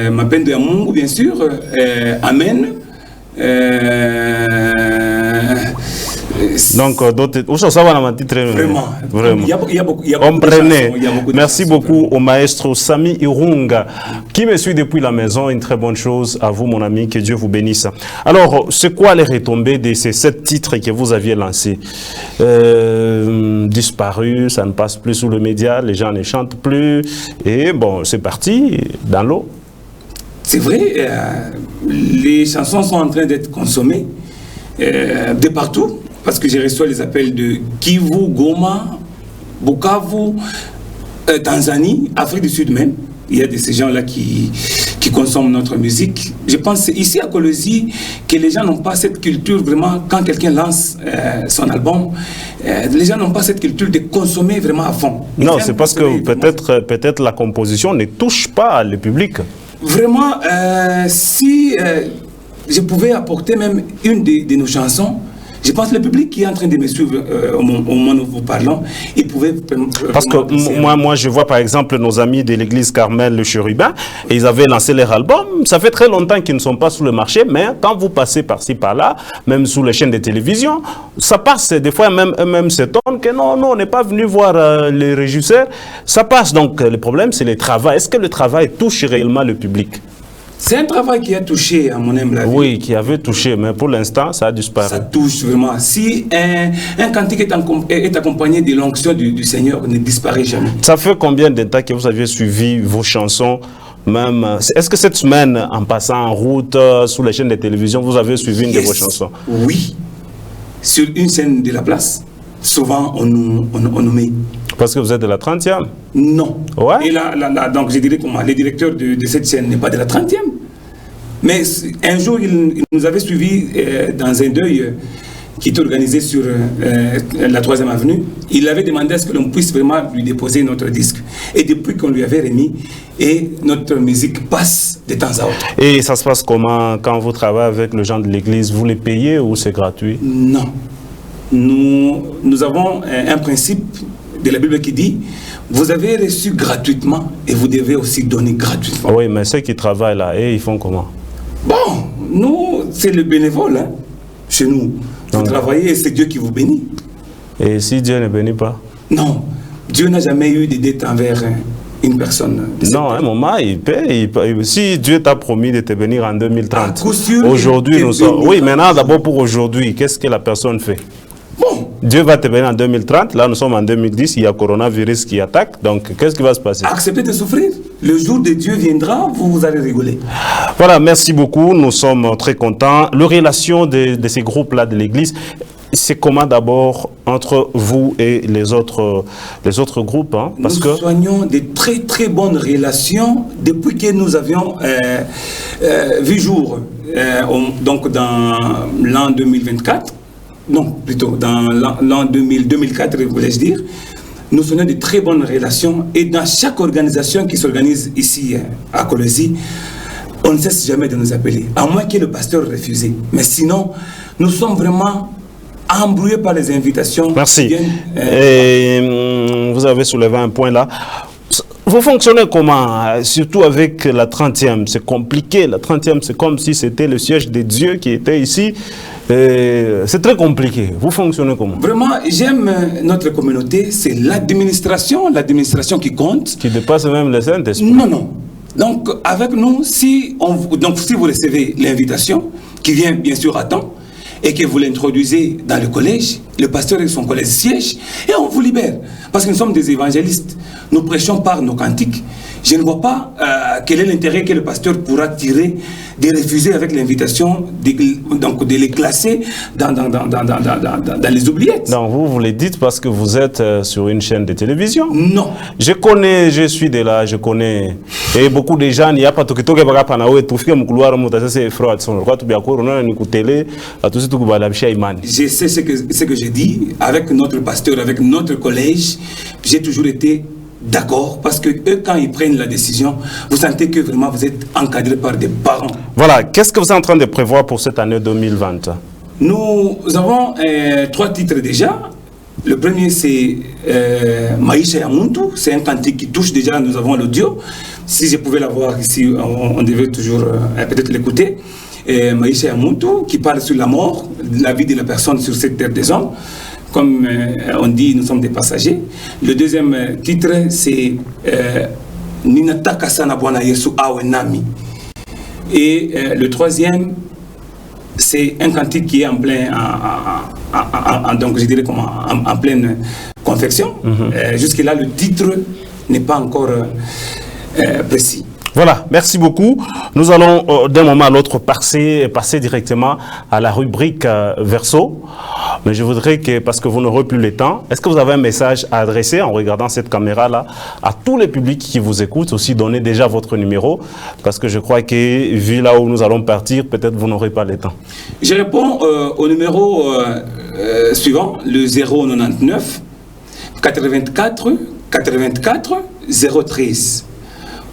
Speaker 9: Mapendo ya Mungu, bien sûr, Amen.
Speaker 1: Donc,
Speaker 9: vraiment. Il y a beaucoup
Speaker 1: Merci beaucoup au maestro Sami Irunga qui me suit depuis la maison. Une très bonne chose à vous, mon ami. Que Dieu vous bénisse. Alors, c'est quoi les retombées de ces 7 titres que vous aviez lancés? Disparus, ça ne passe plus sous le média, les gens ne chantent plus. Et bon, c'est parti dans l'eau.
Speaker 9: C'est vrai, les chansons sont en train d'être consommées de partout. Parce que j'ai reçu les appels de Kivu, Goma, Bukavu, Tanzanie, Afrique du Sud même. Il y a de ces gens-là qui consomment notre musique. Je pense ici à Colosie que les gens n'ont pas cette culture vraiment, quand quelqu'un lance son album, les gens n'ont pas cette culture de consommer vraiment à fond.
Speaker 1: Non, c'est parce que peut-être la composition ne touche pas le public.
Speaker 9: Vraiment, si je pouvais apporter même une de nos chansons, je pense que le public qui est en train de me suivre au moment où nous vous parlons, il pouvait...
Speaker 1: Parce que moi, je vois par exemple nos amis de l'église Carmel, le Chérubin, et ils avaient lancé leur album. Ça fait très longtemps qu'ils ne sont pas sur le marché, mais quand vous passez par-ci, par-là, même sous les chaînes de télévision, ça passe. Des fois, même s'étonnent que non, on n'est pas venu voir les régisseurs. Ça passe. Donc, le problème, c'est le travail. Est-ce que le travail touche réellement le public?
Speaker 9: C'est un travail qui a touché, à mon humble avis.
Speaker 1: Oui, qui avait touché, mais pour l'instant, ça a disparu.
Speaker 9: Ça touche vraiment. Si un cantique est accompagné de l'onction du Seigneur, ne disparaît jamais.
Speaker 1: Ça fait combien de temps que vous avez suivi vos chansons? Même, est-ce que cette semaine, en passant en route sur les chaînes de télévision, vous avez suivi une de vos chansons?
Speaker 9: Oui. Sur une scène de la place, souvent on nous met.
Speaker 1: Parce que vous êtes de la 30e?
Speaker 9: Non.
Speaker 1: Ouais.
Speaker 9: Et là, donc je dirais comment le directeur de cette scène n'est pas de la 30e. Mais un jour, il nous avait suivis dans un deuil qui était organisé sur la 3e avenue. Il avait demandé à ce que l'on puisse vraiment lui déposer notre disque. Et depuis qu'on lui avait remis, et notre musique passe de temps à autre.
Speaker 1: Et ça se passe comment quand vous travaillez avec les gens de l'église? Vous les payez ou c'est gratuit?
Speaker 9: Non. Nous avons un principe de la Bible qui dit: vous avez reçu gratuitement et vous devez aussi donner gratuitement.
Speaker 1: Oui, mais ceux qui travaillent là, et ils font comment?
Speaker 9: Bon, nous, c'est le bénévole, hein, chez nous. Vous travaillez et c'est Dieu qui vous bénit.
Speaker 1: Et si Dieu ne bénit pas?
Speaker 9: Non, Dieu n'a jamais eu de dette envers une personne.
Speaker 1: Non, à un moment, il paie. Si Dieu t'a promis de te bénir en 2030, aujourd'hui, nous sommes... Oui, maintenant, d'abord pour aujourd'hui, qu'est-ce que la personne fait?
Speaker 9: Bon.
Speaker 1: Dieu va te bénir en 2030, là nous sommes en 2010, il y a coronavirus qui attaque, donc qu'est-ce qui va se passer?
Speaker 9: Acceptez de souffrir. Le jour de Dieu viendra, vous allez rigoler.
Speaker 1: Voilà, merci beaucoup, nous sommes très contents. La relation de ces groupes-là de l'Église, c'est comment d'abord entre vous et les autres groupes, hein, parce
Speaker 9: nous soignons de très très bonnes relations depuis que nous avions vu jour, donc dans l'an 2024. Non, plutôt dans l'an 2004, voulais-je dire, nous sommes de très bonnes relations et dans chaque organisation qui s'organise ici à Kolwezi, on ne cesse jamais de nous appeler, à moins que le pasteur refuse. Mais sinon, nous sommes vraiment embrouillés par les invitations.
Speaker 1: Merci. Et vous avez soulevé un point là. Vous fonctionnez comment? Surtout avec la 30e, c'est compliqué. La 30e, c'est comme si c'était le siège de Dieu qui était ici. C'est très compliqué. Vous fonctionnez comment?
Speaker 9: Vraiment, j'aime notre communauté. C'est l'administration qui compte.
Speaker 1: Qui dépasse même les Saint-Esprit.
Speaker 9: Non, non. Donc, avec nous, si vous recevez l'invitation, qui vient bien sûr à temps, et que vous l'introduisez dans le collège, le pasteur et son collège siègent, et on vous libère. Parce que nous sommes des évangélistes. Nous prêchons par nos cantiques. Je ne vois pas quel est l'intérêt que le pasteur pourra tirer de refuser avec l'invitation, donc de les classer dans les oubliettes.
Speaker 1: Donc vous le dites parce que vous êtes sur une chaîne de télévision?
Speaker 9: Non.
Speaker 1: Je suis de là, je connais. Et beaucoup de gens, il n'y a pas tout qui est pas là, tout fait mon couloir, c'est froid, son roi, tout bien encore, on a une télé, tout ce tout va la Iman.
Speaker 9: Je sais ce que j'ai dit avec notre pasteur, avec notre collège. J'ai toujours été d'accord, parce que eux, quand ils prennent la décision, vous sentez que vraiment vous êtes encadré par des parents.
Speaker 1: Voilà, qu'est-ce que vous êtes en train de prévoir pour cette année 2020?
Speaker 9: Nous avons 3 titres déjà. Le premier, c'est Maïcha Yamuntu. C'est un cantique qui touche déjà, nous avons l'audio. Si je pouvais l'avoir ici, on devait toujours peut-être l'écouter. Maïcha Yamuntu, qui parle sur la mort, la vie de la personne sur cette terre des hommes. Comme on dit, nous sommes des passagers. Le deuxième titre, c'est Ninataka sana Bwana Yesu awe nami. Et le troisième, c'est un cantique qui est en plein, donc je dirais comment, en pleine confection. Jusque-là, le titre n'est pas encore précis.
Speaker 1: Voilà, merci beaucoup. Nous allons d'un moment à l'autre passer directement à la rubrique Verso. Mais je voudrais que, parce que vous n'aurez plus le temps, est-ce que vous avez un message à adresser en regardant cette caméra-là à tous les publics qui vous écoutent, aussi donner déjà votre numéro, parce que je crois que, vu là où nous allons partir, peut-être vous n'aurez pas le temps.
Speaker 9: Je réponds au numéro suivant, le 099 84 84 013.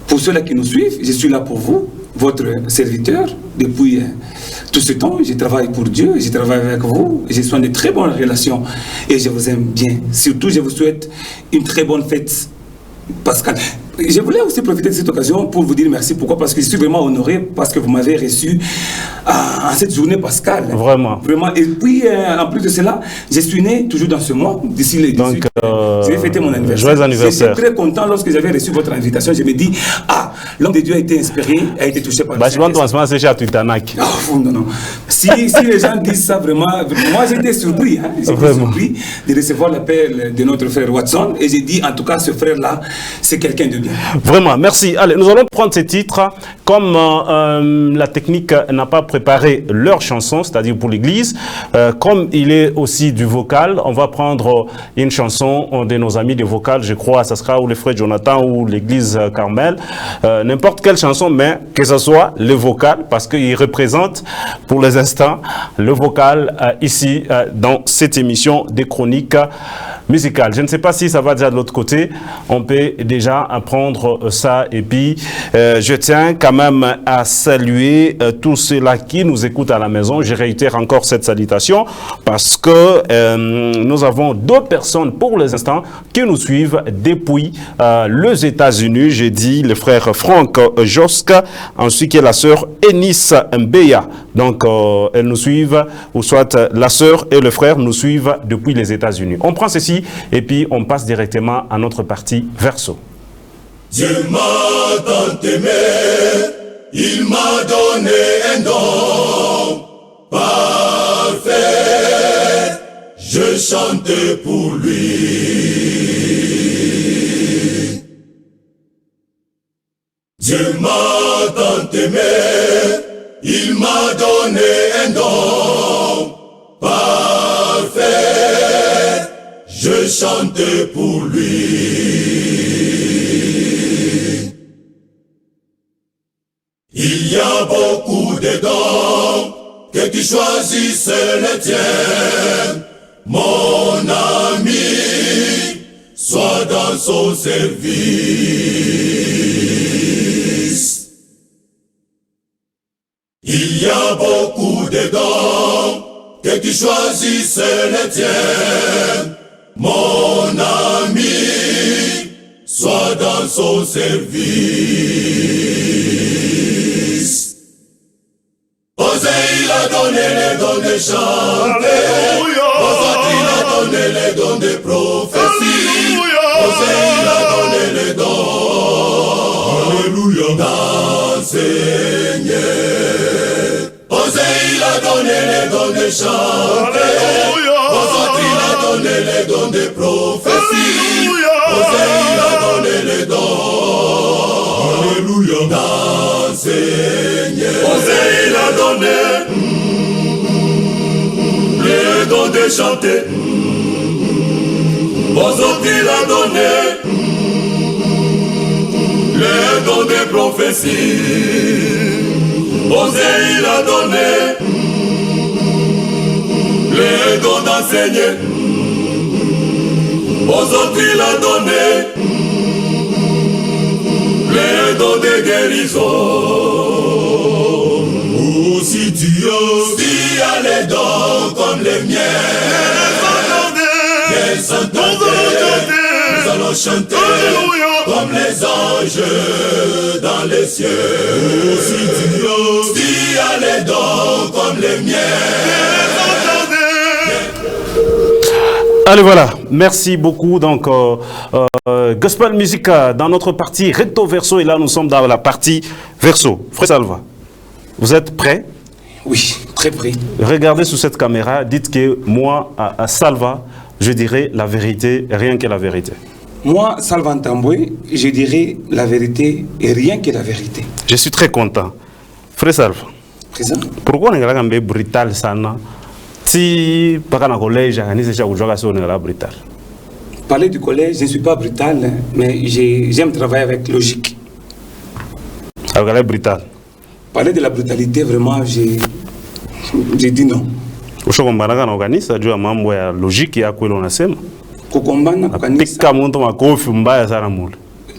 Speaker 9: Pour ceux-là qui nous suivent, je suis là pour vous, votre serviteur, depuis tout ce temps. Je travaille pour Dieu, je travaille avec vous, je suis en de très bonnes relations et je vous aime bien. Surtout, je vous souhaite une très bonne fête pascale. Je voulais aussi profiter de cette occasion pour vous dire merci. Pourquoi? Parce que je suis vraiment honoré parce que vous m'avez reçu à cette journée pascale.
Speaker 1: Vraiment.
Speaker 9: Vraiment. Et puis, en plus de cela, je suis né toujours dans ce mois, d'ici les 18. Donc, je vais fêter mon anniversaire.
Speaker 1: Joyeux anniversaire.
Speaker 9: J'étais très content lorsque j'avais reçu votre invitation. Je me dis, l'homme de Dieu a été inspiré, a été touché par le non. Si les gens disent ça, vraiment, moi j'étais surpris. J'étais surpris de recevoir l'appel de notre frère Watson. Et j'ai dit, en tout cas, ce frère-là, c'est quelqu'un de bien.
Speaker 1: Vraiment, merci. Allez, nous allons prendre ces titres. Comme la technique n'a pas préparé leur chanson, c'est-à-dire pour l'église, comme il est aussi du vocal, on va prendre une chanson de nos amis de vocal, je crois, ça sera ou le frère Jonathan ou l'église Carmel, n'importe quelle chanson, mais que ce soit le vocal, parce qu'il représente pour les instants le vocal ici dans cette émission des chroniques musicales. Je ne sais pas si ça va déjà de l'autre côté, on peut déjà apprendre ça et puis je tiens quand même à saluer tous ceux-là qui nous écoutent à la maison. Je réitère encore cette salutation parce que nous avons 2 personnes pour les instants qui nous suivent depuis les États-Unis. J'ai dit le frère Franck Joska, ensuite qui est la sœur Enis Mbeya. Donc elles nous suivent, ou soit la sœur et le frère nous suivent depuis les États-Unis. On prend ceci et puis on passe directement à notre partie verso.
Speaker 10: Dieu m'a tant aimé, il m'a donné un don parfait, je chante pour lui. Dieu m'a tant aimé, il m'a donné un don parfait, je chante pour lui. Il y a beaucoup de dons que tu choisisses les tiens, mon ami, sois dans son service. Il y a beaucoup de dons que tu choisisses les tiens, mon ami, sois dans son service. Osée, il a donné les dons de chanter. Osée, il a donné les dons de prophétie. Osée, il a donné les dons. Alléluia. D'enseigner. Osée, il a donné les dons de chanter. Osée, il a donné les dons de prophétie. Osée, il a donné les dons. Alléluia. D'enseigner. Osée, il a donné les dons de chanter. Osée, il a donné les dons de prophétie. Osée, il a donné les dons d'enseigner. Osée, il a donné les dons de guérison. Oh, si Dieu a les dons comme les miens, qu'elles s'entendent, nous allons chanter comme les anges dans les cieux. Oh, si Dieu a les dons comme les miens.
Speaker 1: Allez, voilà, merci beaucoup. Donc, Gospel Music dans notre partie recto verso, et là nous sommes dans la partie verso. Frère Salva, vous êtes prêts?
Speaker 9: Oui, très prêt.
Speaker 1: Regardez sous cette caméra, dites que moi, à Salva, je dirais la vérité, rien que la vérité.
Speaker 9: Moi, Salva Ntambwe, je dirais la vérité et rien que la vérité.
Speaker 1: Je suis très content. Frère Salva,
Speaker 9: présent.
Speaker 1: Pourquoi on est brutal sana? Si par un collège, brutal.
Speaker 9: Parler du collège, je ne suis pas brutal, mais j'aime travailler avec logique.
Speaker 1: Alors, brutal.
Speaker 9: Parler de la brutalité, vraiment, j'ai dit non.
Speaker 1: Logique et à quoi l'on a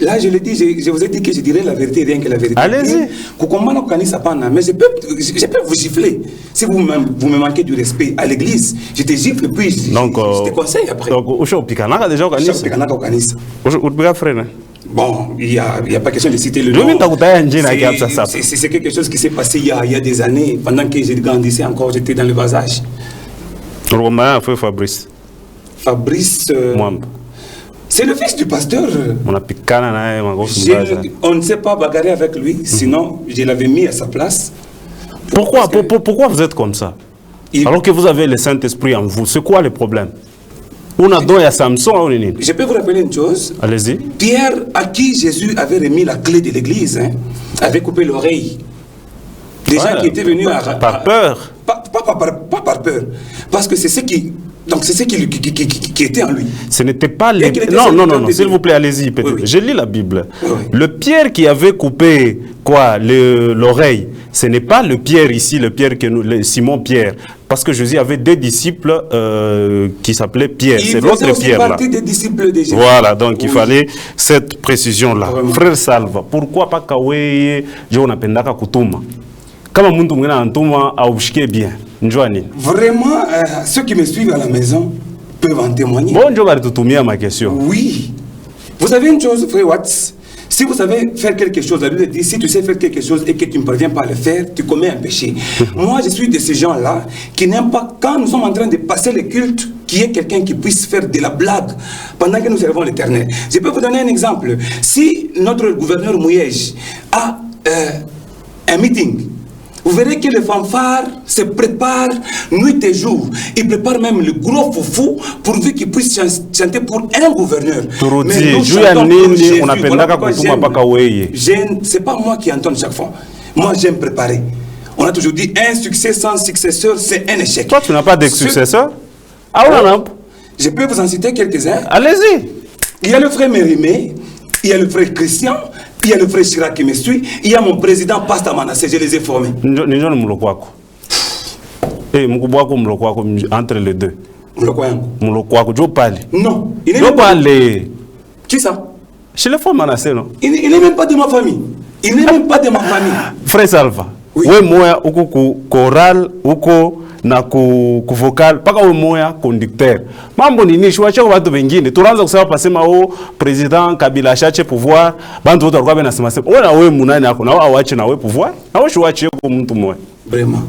Speaker 9: Là, je l'ai dit, je vous ai dit que je dirais la vérité, rien que la vérité.
Speaker 1: Allez-y.
Speaker 9: Mais je peux vous gifler. Si vous me manquez du respect à l'église, je te gifle, puis je te conseille après.
Speaker 1: Donc,
Speaker 9: Bon, il n'y a pas question de citer le nom. C'est quelque chose qui s'est passé il y a des années, pendant que j'ai grandissais encore, j'étais dans le bas âge.
Speaker 1: Romain a fait Fabrice.
Speaker 9: Fabrice, c'est le fils du pasteur. On ne sait pas bagarrer avec lui, sinon je l'avais mis à sa place.
Speaker 1: Pourquoi vous êtes comme ça? Alors que vous avez le Saint-Esprit en vous, c'est quoi le problème?
Speaker 9: Je peux vous rappeler une chose.
Speaker 1: Allez-y.
Speaker 9: Pierre, à qui Jésus avait remis la clé de l'église, avait coupé l'oreille. Des gens qui étaient venus
Speaker 1: par peur.
Speaker 9: Pas par peur. Parce que c'est ce qui... Donc c'est ce qui était en lui.
Speaker 1: Ce n'était pas les... Non, s'il vous plaît, allez-y. Oui. Je lis la Bible. Oui. Le Pierre qui avait coupé l'oreille, ce n'est pas le Pierre ici, Simon Pierre. Parce que Jésus avait deux disciples qui s'appelaient Pierre. C'est l'autre Pierre là.
Speaker 9: Des disciples de Jésus.
Speaker 1: Voilà, donc il fallait cette précision-là. Frère Salva, pourquoi pas Kaweye Jonapendaka Kutuma? Comment Muntu Mwana Antuma a obshké bien?
Speaker 9: Vraiment, ceux qui me suivent à la maison peuvent en témoigner.
Speaker 1: Ma question.
Speaker 9: Oui. Vous savez une chose, frère Watts, si vous savez faire quelque chose, la Bible dit, si tu sais faire quelque chose et que tu ne parviens pas à le faire, tu commets un péché. Moi, je suis de ces gens-là qui n'aiment pas, quand nous sommes en train de passer le culte, qu'il y ait quelqu'un qui puisse faire de la blague pendant que nous servons l'Éternel. Je peux vous donner un exemple. Si notre gouverneur Mouyej a un meeting, vous verrez que les fanfares se préparent nuit et jour. Ils préparent même le gros foufou pourvu qu'ils puissent chanter pour un gouverneur. Mais nous chantons pour Jésus. C'est pas moi qui entonne chaque fois. Moi, j'aime préparer. On a toujours dit, un succès sans successeur, c'est un échec.
Speaker 1: Toi, tu n'as pas de successeur?
Speaker 9: Je peux vous en citer quelques-uns.
Speaker 1: Allez-y.
Speaker 9: Il y a le frère Mérimé, il y a le frère Christian, il y a le frère Chirac qui me suit, il y a mon président Pasta Manassé, je les ai formés.
Speaker 1: Entre les deux.
Speaker 9: Non,
Speaker 1: il n'est même pas.
Speaker 9: Qui ça?
Speaker 1: Chez le frère Manassé, non?
Speaker 9: Il n'est même pas de ma famille. Il n'est même pas de ma famille.
Speaker 1: Frère Salva, oui, moi, choral, na ku vocal paka we moya conducteur mambo nini shwache kwa watu wengine tunaanza kusema pasema president Kabila chache pouvoir bantu wote walikuwa benasema sema wewe munani yako na waache na wewe pouvoir na wewe shwache kwa mtu mmoja
Speaker 9: vraiment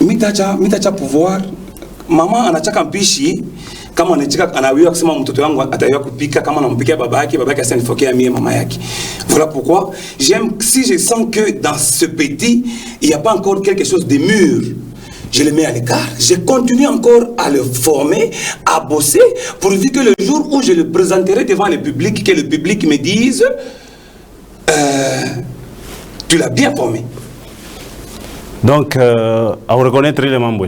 Speaker 9: mitacha pouvoir mama anachaka mpishi kama anaweza kusema mtoto wangu ataiwa kupika kama anampikia baba yake asanifokea mie mama yake. Voilà pourquoi j'aime si je sens que dans ce petit il y a pas encore quelque chose de mûr. Je le mets à l'écart, je continue encore à le former, à bosser, pourvu que le jour où je le présenterai devant le public, que le public me dise tu l'as bien formé.
Speaker 1: Donc, à reconnaître les membres.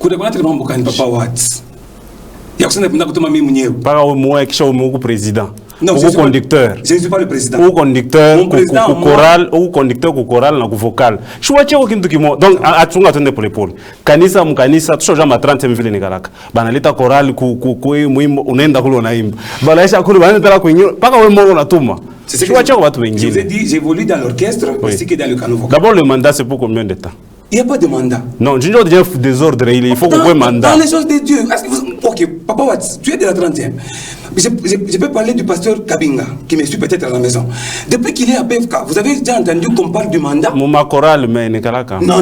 Speaker 9: Reconnaître les membres, quand Papa Watts. Il y a
Speaker 1: pas au président.
Speaker 9: Non,
Speaker 1: ou conducteur.
Speaker 9: Je ne suis pas le président.
Speaker 1: Ou conducteur,
Speaker 9: choral,
Speaker 1: ou conducteur, choral, na vocal. Je vois que kintu kimo. Donc, atunga tunde pour l'épaule. Kanisa mkanisa, tusho jama 30 mvile nikalaka. Banaleta choral muimbo unaenda kule unaimba. Balaisha kule banaleta kuinyo paka wewe mbona unatuma.
Speaker 9: C'est ce que je vous ai dit, j'évolue dans l'orchestre ainsi que dans le canot vocal.
Speaker 1: D'abord, le mandat, c'est pour combien de temps?
Speaker 9: Il n'y a pas de mandat.
Speaker 1: Non, je dis désordre, il faut qu'on ait un mandat.
Speaker 9: Dans les choses de Dieu. Ok, Papa Watts, tu es de la 30e. Je peux parler du pasteur Kabinga, qui me suit peut-être à la maison. Depuis qu'il est à PFK, vous avez déjà entendu qu'on parle du mandat?
Speaker 1: Mouma choral, mais Nikalaka.
Speaker 9: Non.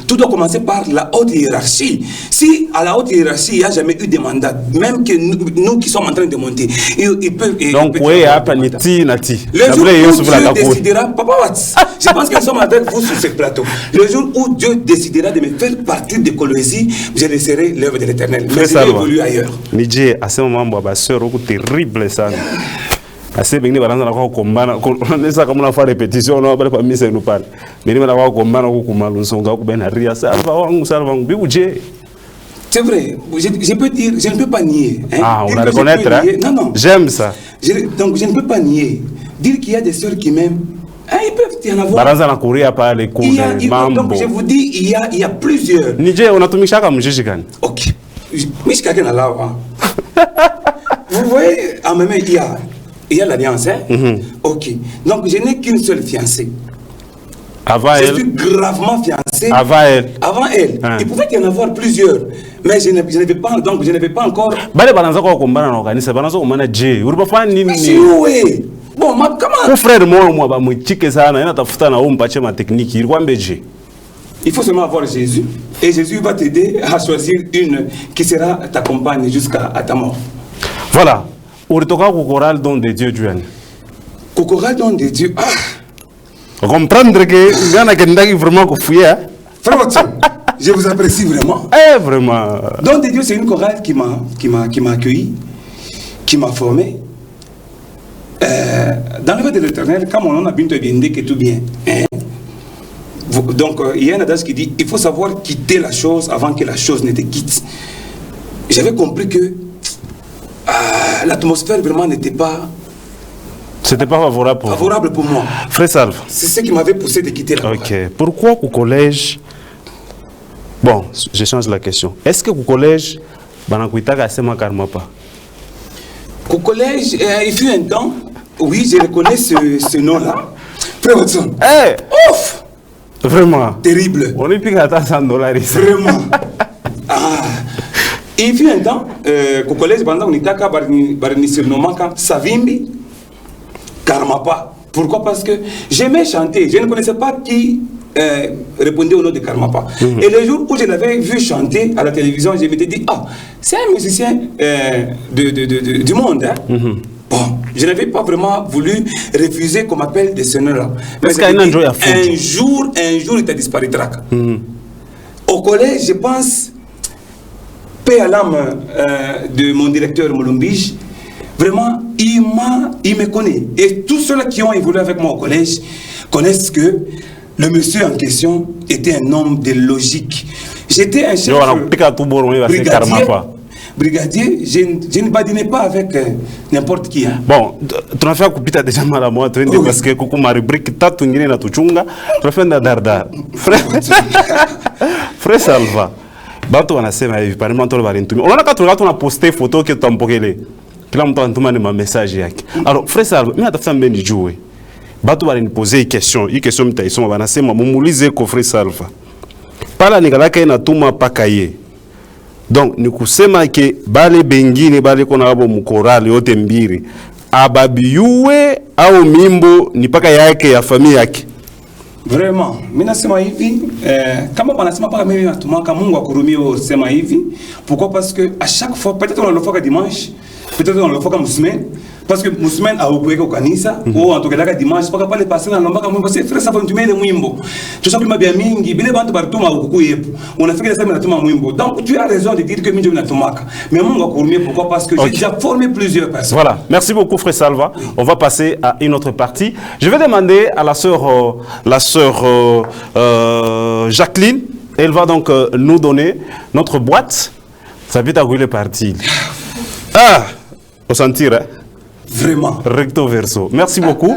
Speaker 9: Tout doit commencer par la haute hiérarchie. Si à la haute hiérarchie, il n'y a jamais eu de mandat, même que nous qui sommes en train de monter, ils peuvent.
Speaker 1: Donc, oui, il y a Nati.
Speaker 9: Le jour où Dieu décidera, Papa Watts, je pense que nous sommes avec vous sur ce plateau. Le jour où Dieu décidera de me faire partir de Colosie, je laisserai l'œuvre de l'Éternel. Mais je vais évoluer ailleurs.
Speaker 1: Nidje, à ce moment, ma soeur, terrible ça. Assez bien, nous allons avoir combat. On ça comme on a fait répétition, on va pas miser nous parle. Mais nous allons avoir combat, nous allons son gars, ben ria ça va biboudje.
Speaker 9: C'est vrai, je peux dire, je ne peux pas nier.
Speaker 1: Ah, on a reconnaître.
Speaker 9: Non.
Speaker 1: J'aime ça.
Speaker 9: Donc je ne peux pas nier. Dire qu'il y a des sœurs qui m'aiment. Ils peuvent y en avoir. Donc je vous dis, il y a plusieurs.
Speaker 1: Niger, on a tout mis chaque Mujishikan.
Speaker 9: Ok. Mishikaken à là. Vous voyez, en même temps, il y a l'alliance. Ok. Donc je n'ai qu'une seule fiancée.
Speaker 1: Avant elle.
Speaker 9: Je suis gravement fiancé.
Speaker 1: Avant elle.
Speaker 9: Avant elle. Il pouvait y en avoir plusieurs. Mais je ne vais pas, donc je ne vais pas encore. Bon, comment...
Speaker 1: Mon frère, moi, bah, moi, chique ça, na tafuta na umpache ma technique, il beje.
Speaker 9: Il faut seulement avoir Jésus. Et Jésus va t'aider à choisir une qui sera ta compagne jusqu'à ta mort.
Speaker 1: Voilà. Uritoka au choral don de Dieu, Juan.
Speaker 9: Au choral don de Dieu. Ah.
Speaker 1: Comprendre que il y en a qui n'ont vraiment que fouiller.
Speaker 9: Frère Watson, je vous apprécie vraiment.
Speaker 1: Eh, vraiment.
Speaker 9: Don de Dieu, c'est une chorale qui m'a accueilli, qui m'a formé. Dans le de l'Éternel, comme on a bien dit que tout bien. Hein? Donc, il y a un adage qui dit il faut savoir quitter la chose avant que la chose ne te quitte. J'avais compris que l'atmosphère vraiment n'était pas.
Speaker 1: C'était pas favorable
Speaker 9: pour moi.
Speaker 1: Frère Salve.
Speaker 9: C'est ce qui m'avait poussé de quitter la chorale.
Speaker 1: Ok. Pourquoi au collège. Bon, je change la question. Est-ce que au collège, Banakuitaka Sema Karmapa?
Speaker 9: Au collège, il fut un temps, oui, je reconnais ce nom-là. Frère Watson.
Speaker 1: Hey!
Speaker 9: Ouf!
Speaker 1: Vraiment.
Speaker 9: Terrible.
Speaker 1: On est plus qu'à $100 ici.
Speaker 9: Vraiment. Il fut un temps, au collège, pendant qu'on était à Barni surnommant Savimbi Karmapa. Pourquoi? Parce que j'aimais chanter. Je ne connaissais pas qui répondait au nom de Karmapa. Et le jour où je l'avais vu chanter à la télévision, je m'étais dit, ah, c'est un musicien du monde. Hein? Bon, je n'avais pas vraiment voulu refuser qu'on m'appelle de ce nom-là. Mais un jour, il t'a disparu. Au collège, je pense, paix à l'âme de mon directeur Molumbige, vraiment, il me connaît. Et tous ceux-là qui ont évolué avec moi au collège connaissent que le monsieur en question était un homme de logique. J'étais un chef brigadier, je ne badinais pas avec n'importe qui. Hein.
Speaker 1: Bon, tu as fait un déjà mal à moi, parce que coucou ma rubrique, tu as tout na tuchunga, tu as fait un dardar. Frère Salva, bato wanasema hivi, par exemple, on a quand on a posté photo que tu as mpokele. Kila mtu anatuma ma message yake. Alors, Frère Salva, mimi natafuta mbeni jue. Bato bali poser une question mtaisoma banasema mumulize ko Frère Salva. Pala nikalaka inatuma pakaye. Donc ni kusema ke bale bengine bale kona abo mkorali yote mbiri ababiyue au mimbo ni paka yake ya familia yake.
Speaker 9: Vraiment, mimi nasema hivi kama banasema paka mimi natumaka Mungu akurumie sema hivi. Pourquoi? Parce que à chaque fois, peut-être on le fait dimanche, peut-être on le fait comme semaine. Parce que musulman a oublié au kanisa ou en tout cas dimanche parce que les pasteurs n'ont pas comme c'est frère ça va nous mettre mwimbo tu sais que bien mingi bile bantu barituma ukuku yepo on a fait que ça me natuma mwimbo donc tu as raison de dire que mingi natumaka mais Mungu akurumie pourquoi? Parce que j'ai déjà formé plusieurs personnes.
Speaker 1: Voilà, merci beaucoup Frère Salva. On va passer à une autre partie. Je vais demander à la sœur Jacqueline, elle va donc nous donner notre boîte. Ça vite à rouler parti. Ah, au sentir hein?
Speaker 9: Vraiment.
Speaker 1: Recto verso. Merci beaucoup.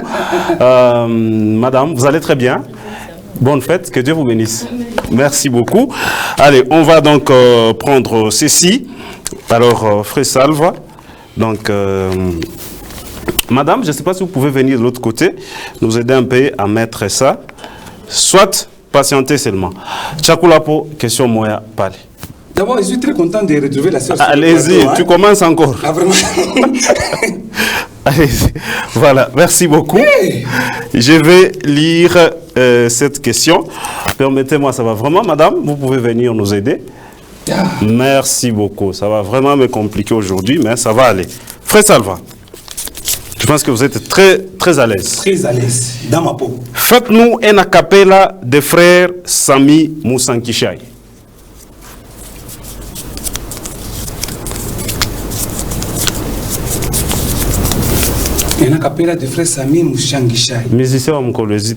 Speaker 1: Madame, vous allez très bien. Bonne fête, que Dieu vous bénisse. Merci beaucoup. Allez, on va donc prendre ceci. Alors, Frère Salva. Donc, Madame, je ne sais pas si vous pouvez venir de l'autre côté, nous aider un peu à mettre ça. Soit patienter seulement. Tchakulapo, question moya pali.
Speaker 9: D'abord, je suis très content de retrouver la sœur.
Speaker 1: Allez-y, tu commences encore.
Speaker 9: Ah, vraiment?
Speaker 1: Allez-y. Voilà, merci beaucoup.
Speaker 9: Hey.
Speaker 1: Je vais lire cette question. Permettez-moi, ça va vraiment, madame, vous pouvez venir nous aider.
Speaker 9: Yeah.
Speaker 1: Merci beaucoup. Ça va vraiment me compliquer aujourd'hui, mais ça va aller. Frère Salva, je pense que vous êtes très, très à l'aise.
Speaker 9: Très à l'aise, dans ma peau.
Speaker 1: Faites-nous un a cappella de frère Sami Moussankishai.
Speaker 9: Il y a un capella de frère Sami Moussankishai.
Speaker 1: Musicien wa mkolezi,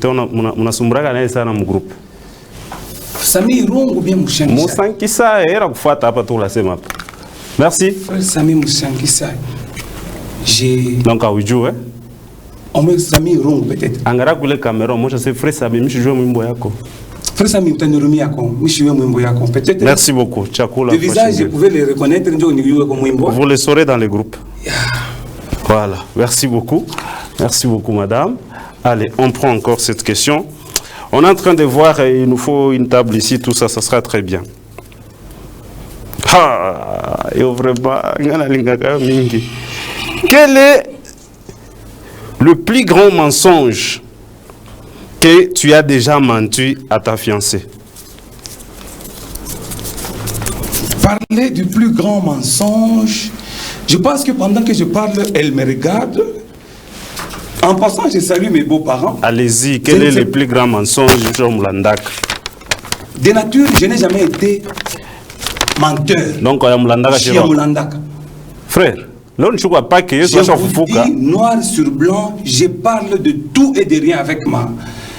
Speaker 1: mnasumbraga naye sana mgroup.
Speaker 9: Sami Rungu bien Moussankishai.
Speaker 1: Moussankishai era kufuata hapa tu la sema hapa. Merci.
Speaker 9: Frère Sami Moussankishai.
Speaker 1: Donc à ujue.
Speaker 9: On met Sami Rungu peut-être.
Speaker 1: Angara kule caméra, moi je sais frère Sami mishijue mwimbo yako.
Speaker 9: Frère Sami mtanirumia yako, mishijue mwimbo yako peut-être.
Speaker 1: Merci beaucoup. Chakula.
Speaker 9: Le visage, je pouvais le reconnaître ndio nijue kwa mwimbo.
Speaker 1: Vous le saurez dans les groupes.
Speaker 9: Yeah.
Speaker 1: Voilà, merci beaucoup. Merci beaucoup, madame. Allez, on prend encore cette question. On est en train de voir, il nous faut une table ici, tout ça, ça sera très bien. Ah, et vraiment, quel est le plus grand mensonge que tu as déjà menti à ta fiancée?
Speaker 9: Parler du plus grand mensonge, je pense que pendant que je parle, elle me regarde. En passant, je salue mes beaux-parents.
Speaker 1: Allez-y, quel est le plus grand mensonge sur Moulandak?
Speaker 9: De nature, je n'ai jamais été menteur.
Speaker 1: Donc,
Speaker 9: Moulandak.
Speaker 1: Frère, là, je ne vois pas que
Speaker 9: je vous dis, noir sur blanc, je parle de tout et de rien avec ma...